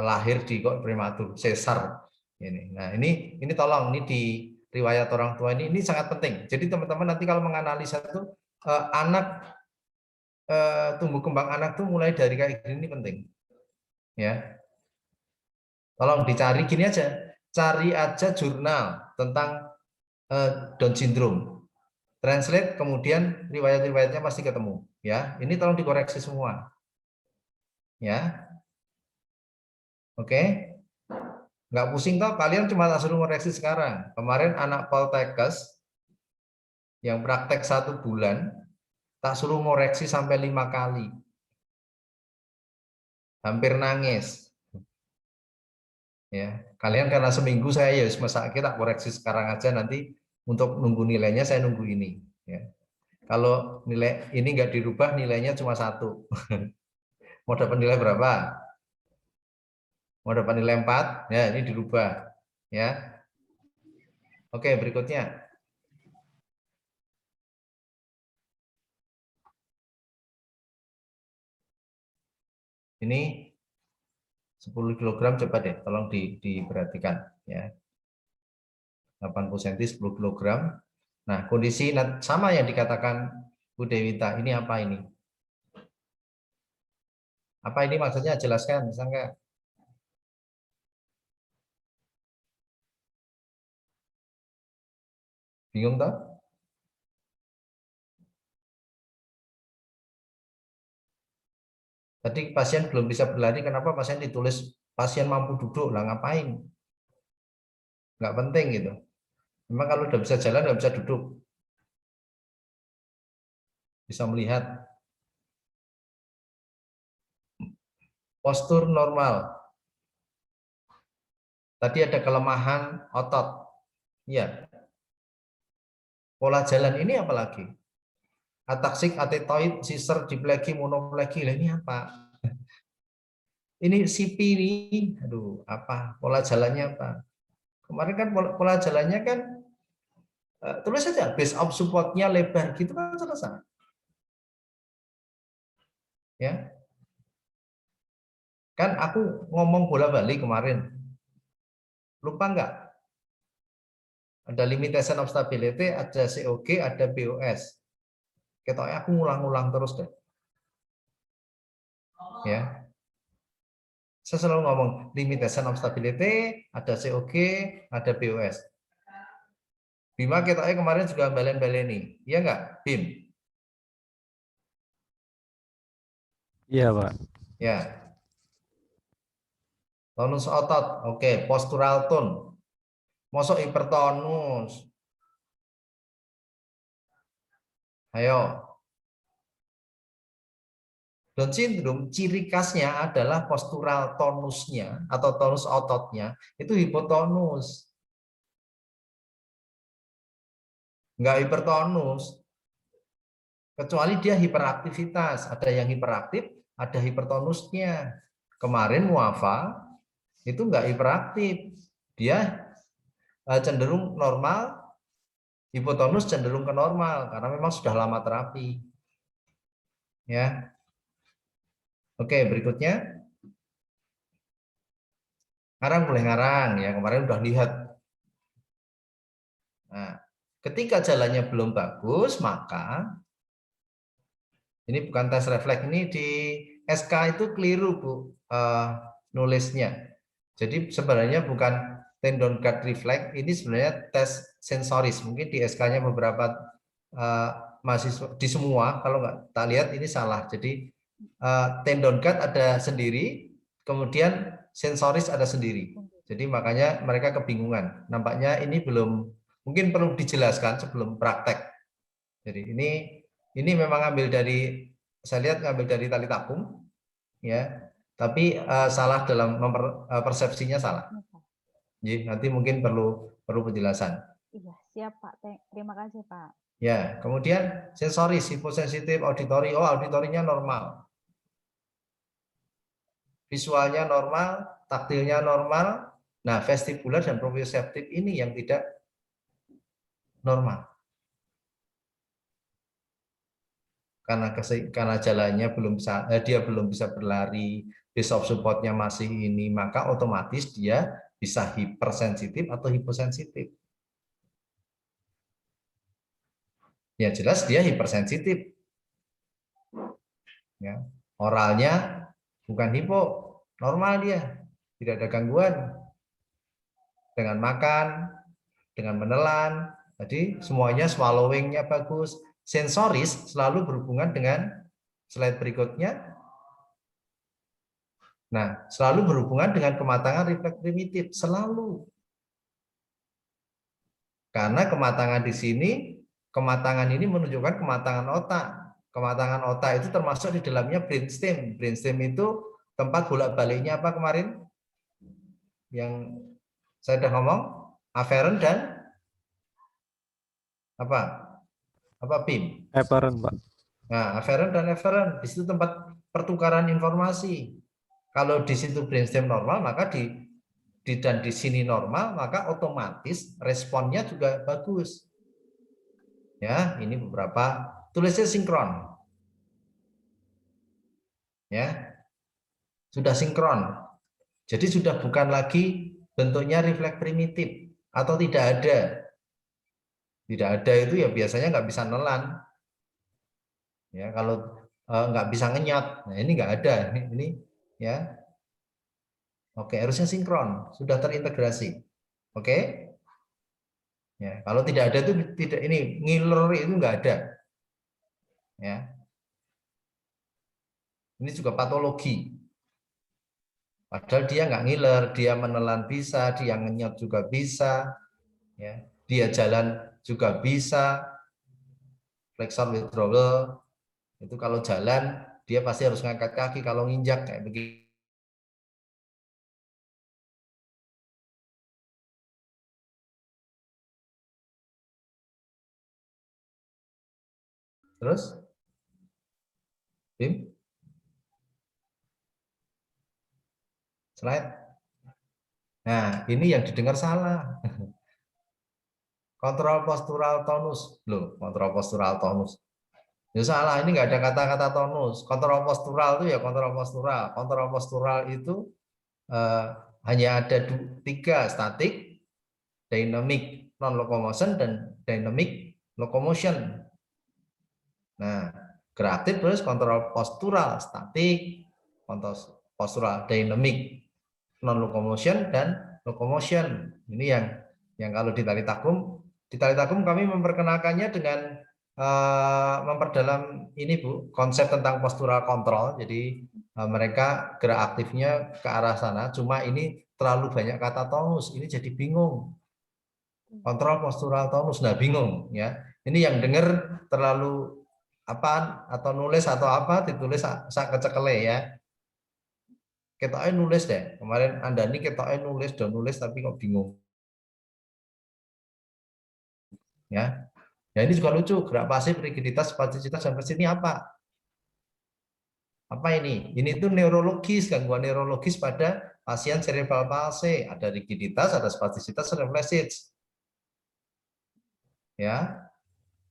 lahir di kok prematur, sesar ini. Nah ini tolong ini di riwayat orang tua ini sangat penting. Jadi teman-teman nanti kalau menganalisa itu anak tumbuh kembang anak tuh mulai dari kayak gini penting, ya. Tolong dicari gini aja, cari aja jurnal tentang Down syndrome. Translate, kemudian riwayat-riwayatnya pasti ketemu. Ya, ini tolong dikoreksi semua. Ya, oke. Nggak pusing toh, kalian cuma suruh koreksi sekarang. Kemarin anak Poltekkes yang praktek 1 bulan, tak suruh ngoreksi sampai 5 kali. Hampir nangis. Ya, kalian karena seminggu saya ya masak kita koreksi sekarang aja, nanti untuk nunggu nilainya saya nunggu ini. Ya. Kalau nilai ini nggak dirubah, nilainya cuma 1. Mau dapat nilai berapa? Mau dapat nilai 4? Ya, ini dirubah. Ya. Oke, berikutnya. Ini 10 kg coba deh, tolong diperhatikan. Ya. 80 cm, 10 kg. Nah, kondisi sama yang dikatakan Bu Dewita, ini apa ini? Apa ini maksudnya? Jelaskan, bisa enggak? Bingung toh? Tadi pasien belum bisa berlari, kenapa pasien ditulis pasien mampu duduk? Lah ngapain? Nggak penting gitu. Memang kalau udah bisa jalan, nggak bisa duduk. Bisa melihat. Postur normal. Tadi ada kelemahan otot. Ya. Pola jalan ini apa lagi? Ataksik, atetoid, siser, diplegi, monoplegi. Lah ini apa? Ini CP ini, aduh, apa? Pola jalannya apa? Kemarin kan pola jalannya kan tulis saja base of support-nya lebar gitu kan selesai. Ya. Kan aku ngomong bola-balik kemarin. Lupa enggak? Ada limitation of stability, ada COG, ada BOS. Ketoknya aku ngulang-ngulang terus deh. Ya. Saya selalu ngomong limitation of stability, ada COG, ada BOS. Bima ketoknya kemarin juga balen-baleni. Iya enggak, Bim? Iya, Pak. Ya. Tonus otot, oke. Postural tone. Mosok hipertonus. Ayo. Down syndrome ciri khasnya adalah postural tonusnya atau tonus ototnya itu hipotonus. Enggak hipertonus. Kecuali dia hiperaktivitas. Ada yang hiperaktif, ada hipertonusnya. Kemarin muafa itu enggak hiperaktif. Dia cenderung normal, hipotonus cenderung ke normal karena memang sudah lama terapi. Ya. Oke, berikutnya. Ngarang boleh ngarang ya, kemarin udah lihat. Nah, ketika jalannya belum bagus, maka ini bukan tes refleks, ini di SK itu keliru Bu nulisnya. Jadi sebenarnya bukan tendon guard reflex, ini sebenarnya tes sensoris. Mungkin di SK-nya beberapa mahasiswa di semua, kalau nggak tak lihat ini salah. Jadi tendon guard ada sendiri, kemudian sensoris ada sendiri. Jadi makanya mereka kebingungan. Nampaknya ini belum, mungkin perlu dijelaskan sebelum praktek. Jadi ini memang ambil dari, saya lihat ngambil dari tali tapung, ya. Tapi salah dalam persepsinya salah. Jadi nanti mungkin perlu penjelasan. Iya, siap Pak. Terima kasih Pak. Ya, kemudian sensoris, hiposensitif, auditori. Oh, auditorinya normal. Visualnya normal, taktilnya normal. Nah, vestibular dan proprioseptif ini yang tidak normal. Karena jalannya belum bisa, dia belum bisa berlari, base of support-nya masih ini, maka otomatis dia bisa hipersensitif atau hiposensitif. Ya jelas dia hipersensitif. Ya, oralnya bukan hipo, normal dia, tidak ada gangguan. Dengan makan, dengan menelan, jadi semuanya swallowing-nya bagus. Sensoris selalu berhubungan dengan slide berikutnya. Nah, selalu berhubungan dengan kematangan refleks primitif, selalu. Karena kematangan di sini, kematangan ini menunjukkan kematangan otak. Kematangan otak itu termasuk di dalamnya brainstem. Brainstem itu tempat bolak-baliknya apa kemarin? Yang saya sudah ngomong, afferent dan apa? Apa PIM? Efferent, Pak. Nah, afferent dan efferent di situ tempat pertukaran informasi. Kalau di situ brainstem normal, maka dan di sini normal, maka otomatis responnya juga bagus. Ya, ini beberapa tulisnya sinkron. Ya. Sudah sinkron. Jadi sudah bukan lagi bentuknya refleks primitif atau tidak ada. Tidak ada itu ya biasanya nggak bisa nelan. Ya, kalau nggak bisa ngenyot. Nah, ini nggak ada. Ini ya. Oke, harusnya sinkron, sudah terintegrasi. Oke. Ya, kalau tidak ada itu tidak, ini ngiler itu nggak ada. Ya. Ini juga patologi. Padahal dia nggak ngiler, dia menelan bisa, dia ngenyot juga bisa, ya. Dia jalan juga bisa, flexor withdrawal itu kalau jalan dia pasti harus ngangkat kaki, kalau nginjak kayak begitu. Terus? Bim? Slide. Nah, ini yang didengar salah. Kontrol postural tonus. Loh, kontrol postural tonus. Ya salah, ini nggak ada kata-kata tonus. Kontrol postural itu ya kontrol postural. Kontrol postural itu hanya ada 3, statik, dynamic non-locomotion, dan dynamic locomotion. Nah, geraktif terus kontrol postural, statik, kontrol postural, dynamic non-locomotion, dan locomotion. Ini yang kalau di tali takum kami memperkenalkannya dengan memperdalam ini Bu, konsep tentang postural control. Jadi mereka gerak aktifnya ke arah sana, cuma ini terlalu banyak kata tonus, ini jadi bingung. Kontrol postural tonus, nah bingung ya. Ini yang dengar terlalu apa atau nulis atau apa ditulis sak kecekele ya. Ketoknya nulis deh. Kemarin Anda ini ketoknya nulis tapi kok bingung. Ya. Ya ini juga lucu, gerak pasif, rigiditas, spastisitas sampai sini apa? Apa ini? Ini tuh neurologis, gangguan neurologis pada pasien cerebral palsy. Ada rigiditas, ada spastisitas, refleksis. Ya.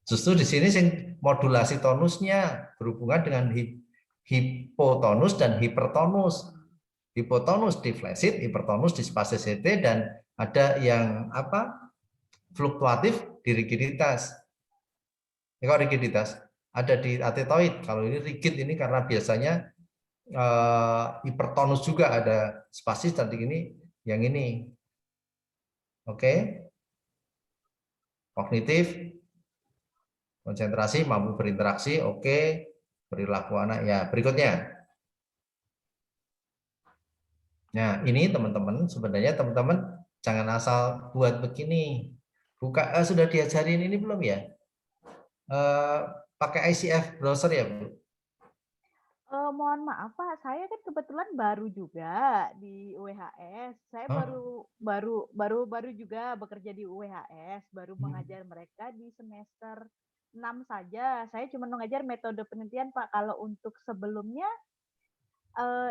Justru di sini modulasi tonusnya berhubungan dengan hipotonus dan hipertonus. Hipotonus di flaccid, hipertonus di spasticity, dan ada yang apa? Fluktuatif di rigiditas. Kalau rigiditas ada di atetoid. Kalau ini rigid ini karena biasanya hipertonus juga, ada spastis tadi ini, yang ini. Oke. Kognitif, konsentrasi, mampu berinteraksi, oke. Perilaku anak ya. Berikutnya. Nah, ini teman-teman, sebenarnya teman-teman jangan asal buat begini. Buka sudah diajarin ini belum ya? Pakai ICF browser ya, Bu? Mohon maaf Pak, saya kan kebetulan baru juga di UWHS. Saya baru juga bekerja di UWHS, baru mengajar mereka di semester 6 saja. Saya cuma mengajar metode penelitian Pak. Kalau untuk sebelumnya,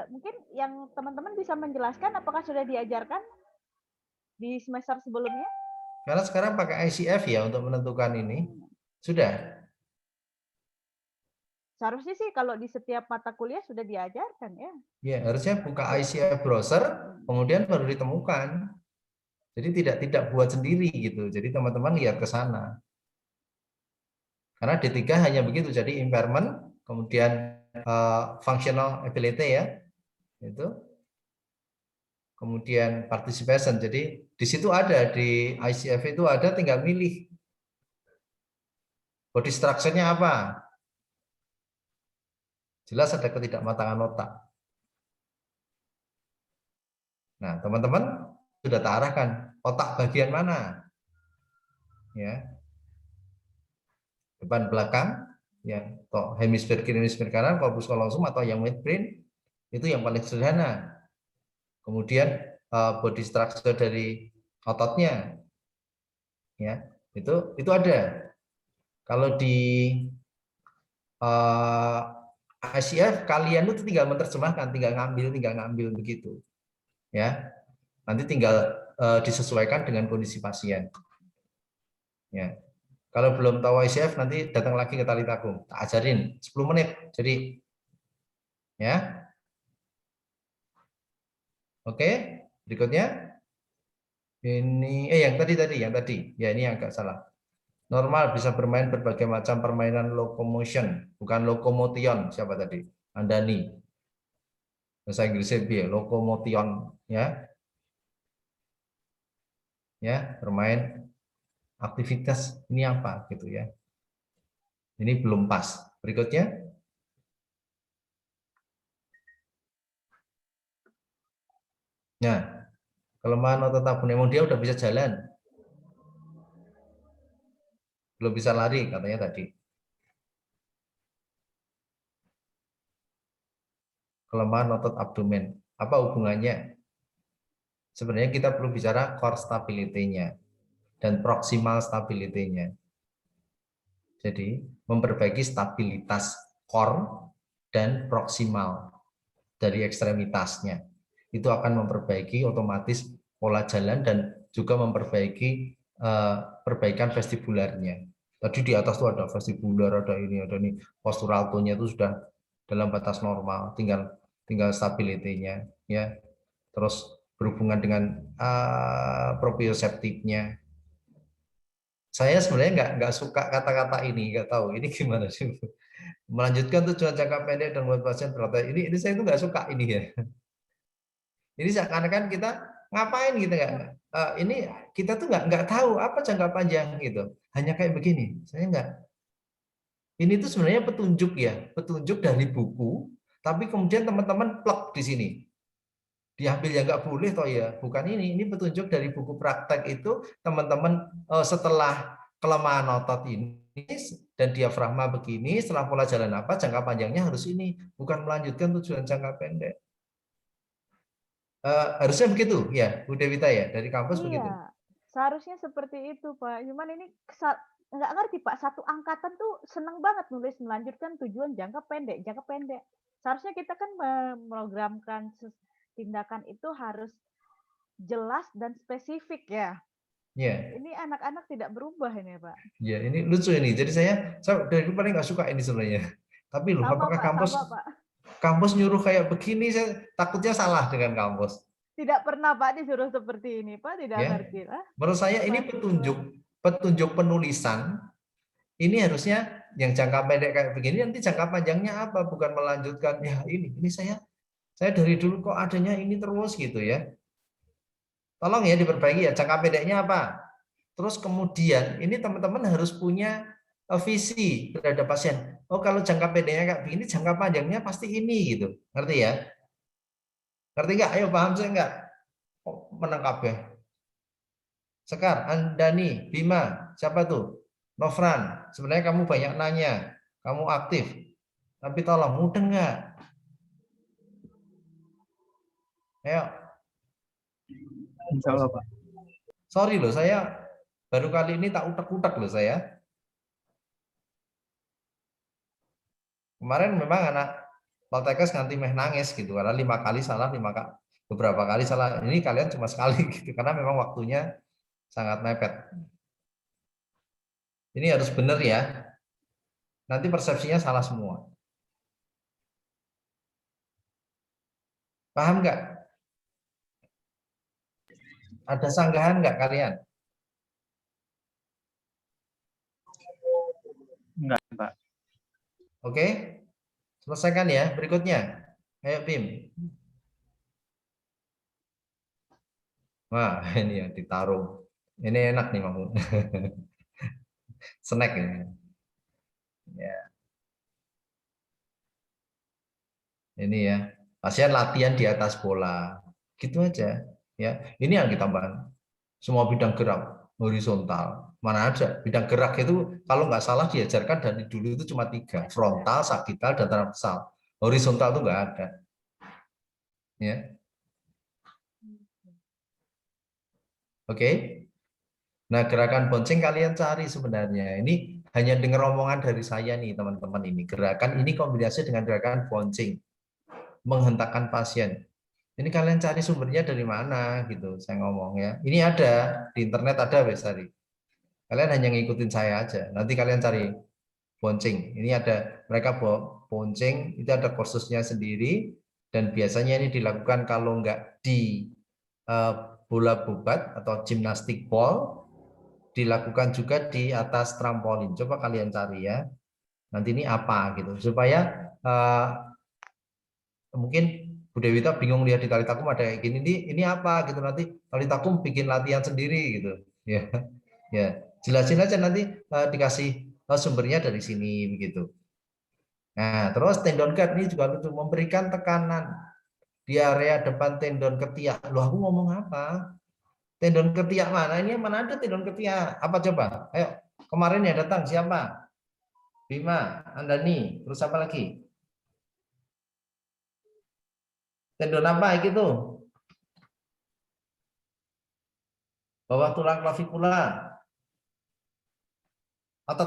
mungkin yang teman-teman bisa menjelaskan apakah sudah diajarkan di semester sebelumnya? Karena sekarang pakai ICF ya untuk menentukan ini. Sudah? Seharusnya sih kalau di setiap mata kuliah sudah diajarkan ya. Ya, harusnya buka ICF browser, kemudian baru ditemukan. Jadi tidak buat sendiri gitu. Jadi teman-teman lihat ke sana. Karena D3 hanya begitu. Jadi impairment, kemudian functional ability ya. Itu. Kemudian participation. Jadi di situ ada, di ICF itu ada, tinggal milih. Body structure-nya apa? Jelas ada ketidakmatangan otak. Nah, teman-teman sudah tak arahkan otak bagian mana? Ya. Depan belakang, ya, atau hemisfer kiri, hemisfer kanan, corpus callosum atau yang midbrain, itu yang paling sederhana. Kemudian body structure dari ototnya, ya, itu ada. Kalau di ICF kalian itu tinggal menerjemahkan, tinggal ngambil begitu, ya. Nanti tinggal disesuaikan dengan kondisi pasien. Ya. Kalau belum tahu ICF nanti datang lagi ke tali takum, tak ajarin 10 menit. Jadi ya. Oke, berikutnya. Ini yang tadi. Ya, ini agak salah. Normal bisa bermain berbagai macam permainan locomotion, bukan locomotion. Siapa tadi? Andani. Bahasa Inggrisnya biar locomotion ya. Ya, bermain aktivitas ini apa gitu ya. Ini belum pas. Berikutnya. Nah, kelemahan otot tabung emang dia udah bisa jalan. Belum bisa lari katanya tadi. Kelemahan otot abdomen. Apa hubungannya? Sebenarnya kita perlu bicara core stability-nya dan proximal stability-nya. Jadi memperbaiki stabilitas core dan proksimal dari ekstremitasnya. Itu akan memperbaiki otomatis pola jalan dan juga memperbaiki perbaikan vestibularnya. Tadi di atas tuh ada vestibular, ada ini, postural tone-nya itu sudah dalam batas normal, tinggal stability-nya, ya. Terus berhubungan dengan proprioseptifnya. Saya sebenarnya nggak suka kata-kata ini, nggak tahu ini gimana sih. Melanjutkan tujuan jangka pendek dan buat pasien berat. Ini saya itu nggak suka ini ya. Ini seakan-akan kita ngapain gitu nggak? Ini kita tuh nggak tahu apa jangka panjang gitu. Hanya kayak begini. Saya nggak. Ini tuh sebenarnya petunjuk ya, petunjuk dari buku. Tapi kemudian teman-teman plek di sini. Diambil ya nggak boleh toh ya. Bukan ini petunjuk dari buku praktek itu teman-teman setelah kelemahan otot ini dan diafragma begini, setelah pola jalan apa jangka panjangnya harus ini, bukan melanjutkan tujuan jangka pendek. Harusnya begitu ya, Bu Dewita ya, dari kampus begitu. Iya, seharusnya seperti itu, Pak. Cuman ini nggak ngerti, Pak. Satu angkatan tuh seneng banget nulis melanjutkan tujuan jangka pendek, jangka pendek. Seharusnya kita kan memprogramkan tindakan itu harus jelas dan spesifik ya. Ya. Ini anak-anak tidak berubah ini, Pak. Ya, ini lucu ini. Jadi saya dari dulu paling nggak suka ini sebenarnya. Tapi loh, Sama, apakah Pak, kampus sama, Pak. kampus nyuruh kayak begini? Saya takutnya salah dengan kampus. Tidak pernah, Pak, disuruh seperti ini, Pak. Tidak Ya. ngerti lah. Menurut saya ini petunjuk penulisan. Ini harusnya yang jangka pendek kayak begini, nanti jangka panjangnya apa? Bukan melanjutkan. Ya ini saya dari dulu kok adanya ini terus gitu ya. Tolong ya diperbaiki ya, jangka pendeknya apa? Terus kemudian ini teman-teman harus punya visi terhadap pasien. Oh kalau jangka pendeknya kayak begini, jangka panjangnya pasti ini gitu. Ngerti ya? Ngerti nggak? Ayo paham saya nggak? Oh, menangkap ya. Sekar, Andani, Bima, siapa tuh? Novran, sebenarnya kamu banyak nanya, kamu aktif. Tapi tolong, mudah nggak? Ayo. Insya Allah, Pak. Sorry loh, saya baru kali ini tak utak-utak loh saya. Kemarin memang anak Poltekkes nganti meh nangis gitu karena 5 kali salah, beberapa kali salah. Ini kalian cuma sekali gitu karena memang waktunya sangat mepet. Ini harus benar ya. Nanti persepsinya salah semua. Paham nggak? Ada sanggahan nggak kalian? Enggak, Pak. Oke, selesaikan ya. Berikutnya, ayo Bim. Wah, ini ya ditaruh. Ini enak nih Mahmud. Snack ini. Ya. Ini ya. Pasien latihan di atas bola. Gitu aja. Ya, ini yang ditambahkan. Semua bidang gerak horizontal. Mana ada bidang gerak itu kalau nggak salah diajarkan dari dulu itu cuma 3, frontal, sagital, dan transversal. Horizontal itu nggak ada. Ya. Oke. Nah, gerakan bouncing kalian cari sebenarnya. Ini hanya dengar omongan dari saya nih, teman-teman ini. Gerakan ini kombinasi dengan gerakan bouncing. Menghentakkan pasien. Ini kalian cari sumbernya dari mana gitu, saya ngomong ya. Ini ada di internet, ada Bestari. Kalian hanya ngikutin saya aja. Nanti kalian cari bouncing. Ini ada mereka bouncing, itu ada kursusnya sendiri dan biasanya ini dilakukan kalau enggak di bola bobat atau gimnastik ball, dilakukan juga di atas trampolin. Coba kalian cari ya. Nanti ini apa gitu supaya mungkin Bu Dewita bingung lihat di tali takum ada kayak gini, ini apa gitu, nanti tali takum bikin latihan sendiri gitu ya. Ya jelasin aja nanti dikasih sumbernya dari sini begitu. Nah terus tendon guard ini juga lucu, memberikan tekanan di area depan tendon ketiak. Loh aku ngomong apa? Tendon ketiak mana? Ini mana ada tendon ketiak? Apa coba? Ayo kemarin yang datang siapa? Bima, Andani, terus apa lagi? Tendon apa itu? Bawah tulang klavikula. Atau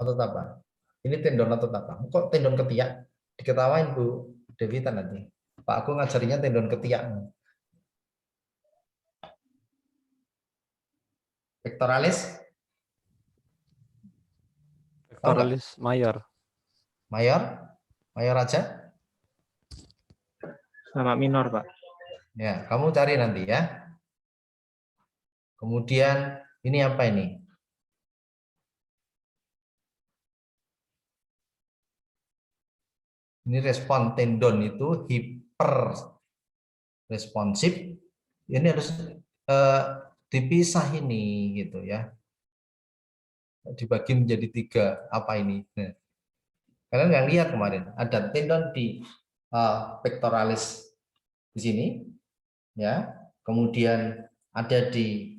Otot apa? Ini tendon otot apa? Kok tendon ketiak? Diketawain Bu Devita nanti. Pak aku ngajarinya tendon ketiak. Pectoralis? Pectoralis major. Mayor? Mayor aja? Sama minor, Pak. Ya, kamu cari nanti ya. Kemudian ini apa ini? Ini respon tendon itu hiper responsif. Ini harus dipisah ini gitu ya. Dibagi menjadi 3. Apa ini? Nah, kalian nggak lihat kemarin ada tendon di pectoralis di sini, ya. Kemudian ada di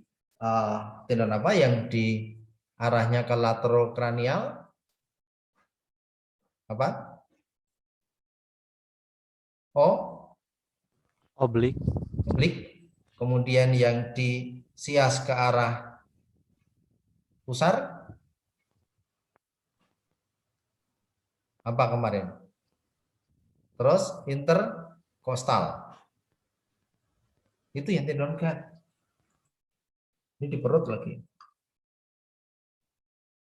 tendon apa yang di arahnya ke laterokranial, apa? Oblik. Oblik. Kemudian yang di sias ke arah pusar, apa kemarin? Terus interkostal. Itu yang tendon guard. Ini di perut lagi.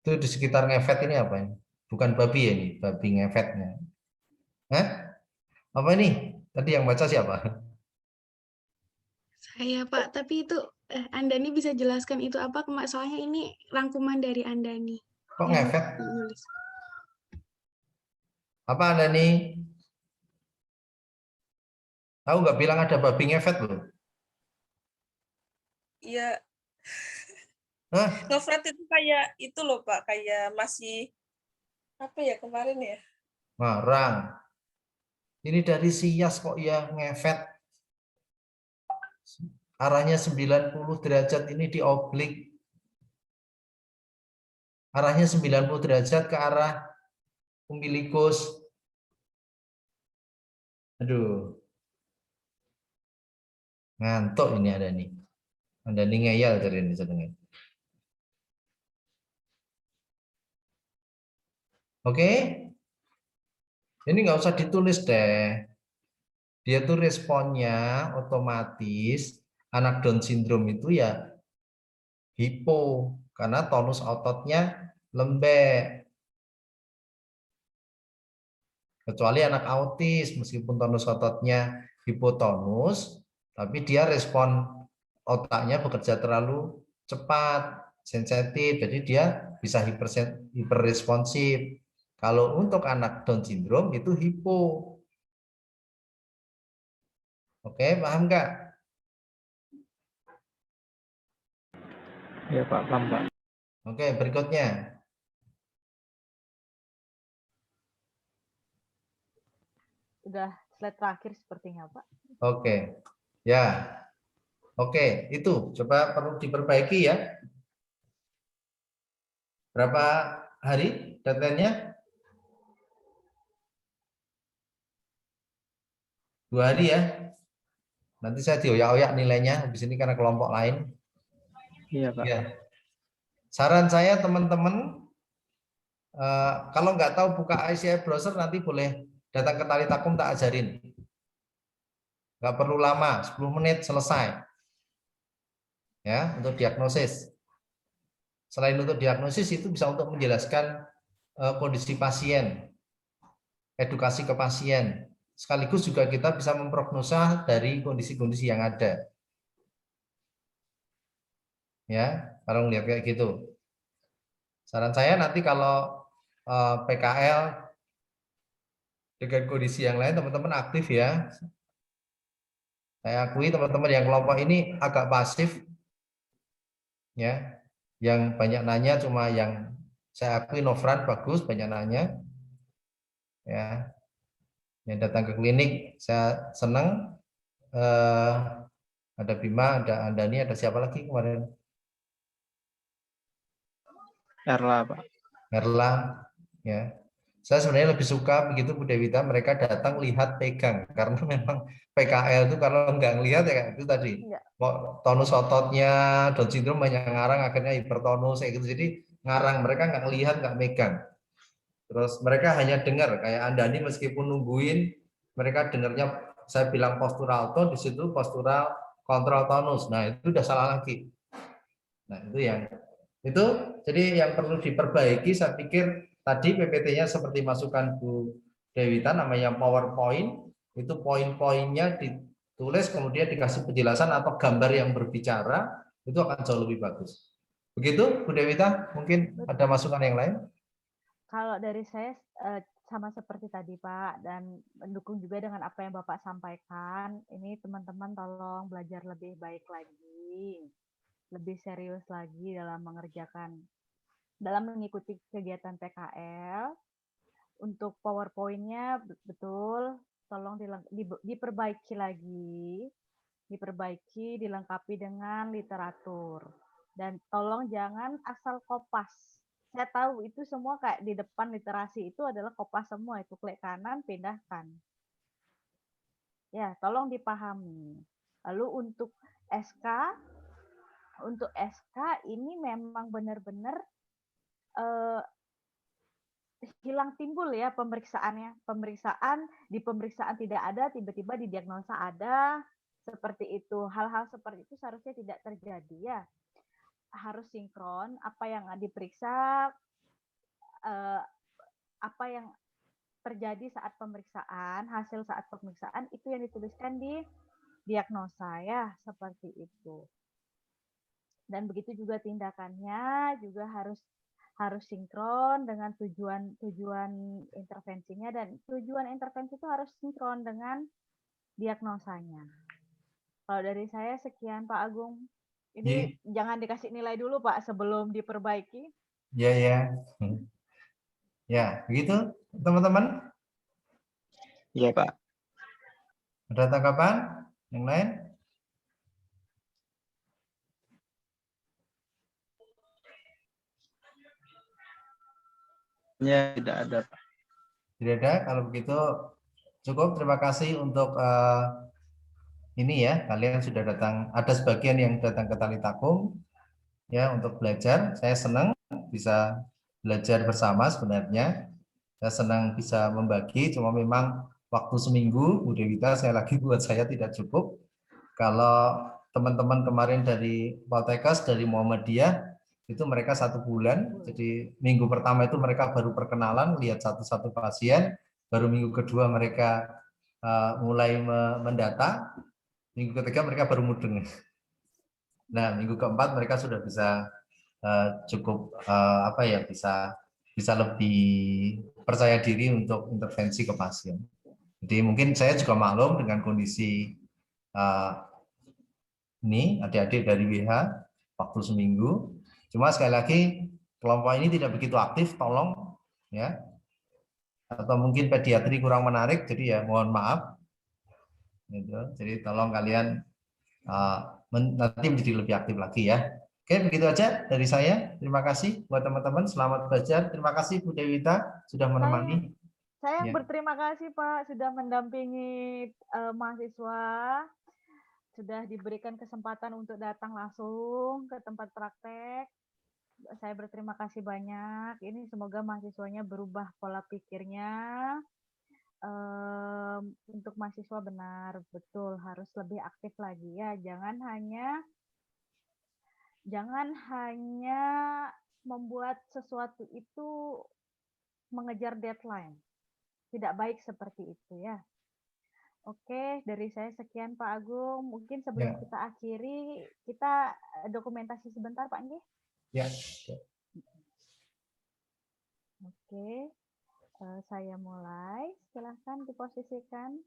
Itu di sekitar ngefet ini apa ini? Bukan babi ya ini, babi ngefetnya. Hah? Apa ini? Tadi yang baca siapa? Saya Pak, tapi itu Andani bisa jelaskan itu apa? Soalnya ini rangkuman dari Andani. Kok yang ngefet? nulis. Apa Anda nih? Tahu nggak bilang ada babi ngefet loh? Iya, Hah? ngefret itu kayak itu loh Pak, kayak masih apa ya kemarin ya? Ngarang. Ini dari sias kok ya ngefet. Arahnya 90 derajat ini di oblik. Arahnya 90 derajat ke arah umbilikus. Aduh. Ngantuk ini ada nih. Ada nih ngeyel dari ini sedangnya. Oke. Ini nggak usah ditulis deh. Dia tuh responnya otomatis anak Down syndrome itu ya hipo karena tonus ototnya lembek. Kecuali anak autis meskipun tonus ototnya hipotonus, tapi dia respon otaknya bekerja terlalu cepat, sensitif, jadi dia bisa hiperresponsif. Kalau untuk anak Down syndrome itu hipo. Oke, paham nggak? Ya, Pak, paham, Pak. Oke, berikutnya. Udah slide terakhir sepertinya, Pak. Oke, ya. Oke, itu coba perlu diperbaiki ya. Berapa hari deadline-nya? 2 hari ya. Nanti saya dioyak-oyak nilainya habis ini karena kelompok lain. Iya, Pak. Ya. Saran saya teman-teman, kalau nggak tahu buka ICI browser nanti boleh datang ke Talitakum tak ajarin. Nggak perlu lama, 10 menit selesai. Ya, untuk diagnosis. Selain untuk diagnosis itu bisa untuk menjelaskan kondisi pasien, edukasi ke pasien. Sekaligus juga kita bisa memprognosa dari kondisi-kondisi yang ada. Ya, kalau melihat kayak gitu. Saran saya nanti kalau PKL dengan kondisi yang lain teman-teman aktif ya. Saya akui teman-teman yang kelompok ini agak pasif. Ya, yang banyak nanya cuma yang saya akui Novran bagus banyak nanya. Ya. Yang datang ke klinik saya senang. Ada Bima, ada Andani, ada siapa lagi kemarin? Erla, Pak. Erla, ya. Saya sebenarnya lebih suka begitu Bu Dewita mereka datang lihat pegang karena memang PKL itu kalau nggak ngelihat ya kayak itu tadi. Tonus ototnya Down syndrome banyak ngarang akhirnya hipertonus kayak gitu. Jadi ngarang, mereka nggak lihat, nggak megang. Terus mereka hanya dengar, kayak Andani meskipun nungguin, mereka dengarnya saya bilang postural tone, di situ postural kontrol tonus. Nah, itu udah salah lagi. Nah, itu jadi yang perlu diperbaiki, saya pikir tadi PPT-nya seperti masukan Bu Dewita, namanya PowerPoint, itu poin-poinnya ditulis kemudian dikasih penjelasan atau gambar yang berbicara, itu akan jauh lebih bagus. Begitu Bu Dewita, mungkin ada masukan yang lain? Kalau dari saya sama seperti tadi Pak, dan mendukung juga dengan apa yang Bapak sampaikan. Ini teman-teman tolong belajar lebih baik lagi, lebih serius lagi dalam mengikuti kegiatan PKL. Untuk PowerPoint-nya betul, tolong diperbaiki lagi, dilengkapi dengan literatur. Dan tolong jangan asal kopas. Saya tahu itu semua kayak di depan literasi itu adalah kopas semua, itu klik kanan, pindahkan. Ya, tolong dipahami. Lalu untuk SK ini memang benar-benar hilang timbul ya pemeriksaannya. Di pemeriksaan tidak ada, tiba-tiba di diagnosa ada, seperti itu. Hal-hal seperti itu seharusnya tidak terjadi ya. Harus sinkron, apa yang diperiksa, apa yang terjadi saat pemeriksaan, hasil saat pemeriksaan itu yang dituliskan di diagnosa ya, seperti itu. Dan begitu juga tindakannya juga harus sinkron dengan tujuan intervensinya, dan tujuan intervensi itu harus sinkron dengan diagnosanya. Kalau dari saya sekian Pak Agung. Ini jangan dikasih nilai dulu Pak sebelum diperbaiki. Ya, ya. Ya, begitu teman-teman? Iya, Pak. Ada tanggapan yang lain? Ya, tidak ada, Pak. Tidak ada. Kalau begitu cukup. Terima kasih untuk ini ya. Kalian sudah datang. Ada sebagian yang datang ke Talitakum ya untuk belajar. Saya senang bisa belajar bersama sebenarnya. Saya senang bisa membagi. Cuma memang waktu seminggu, Bu Dewita, saya lagi buat saya tidak cukup. Kalau teman-teman kemarin dari Poltekkes, dari Muhammadiyah, itu mereka 1 bulan. Jadi minggu pertama itu mereka baru perkenalan, lihat satu-satu pasien. Baru minggu kedua mereka mulai mendata. Minggu ketiga mereka baru mudeng. Nah, minggu keempat mereka sudah bisa cukup bisa lebih percaya diri untuk intervensi ke pasien. Jadi mungkin saya juga maklum dengan kondisi ini adik-adik dari WH waktu seminggu. Cuma sekali lagi kelompok ini tidak begitu aktif, tolong ya. Atau mungkin pediatri kurang menarik, jadi ya mohon maaf. Gitu. Jadi tolong kalian nanti menjadi lebih aktif lagi ya. Oke, begitu aja dari saya. Terima kasih buat teman-teman. Selamat belajar. Terima kasih Bu Dewita sudah menemani. Saya berterima kasih Pak sudah mendampingi mahasiswa, sudah diberikan kesempatan untuk datang langsung ke tempat praktek. Saya berterima kasih banyak. Ini semoga mahasiswanya berubah pola pikirnya. Untuk mahasiswa benar betul harus lebih aktif lagi ya. Jangan hanya membuat sesuatu itu mengejar deadline. Tidak baik seperti itu ya. Oke, dari saya sekian Pak Agung. Mungkin sebelum kita akhiri, kita dokumentasi sebentar Pak Nggih. Ya. Oke, saya mulai. Silahkan diposisikan.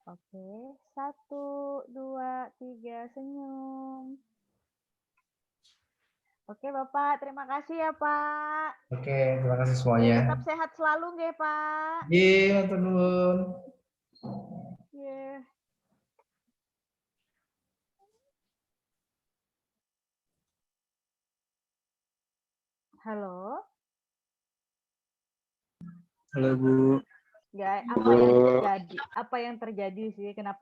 Oke, 1, 2, 3, senyum. Oke Bapak, terima kasih ya Pak. Oke, terima kasih semuanya. Tetap sehat selalu nggih Pak. Iya, matur nuwun. Halo. Halo Bu. Ya, apa yang terjadi sih? Kenapa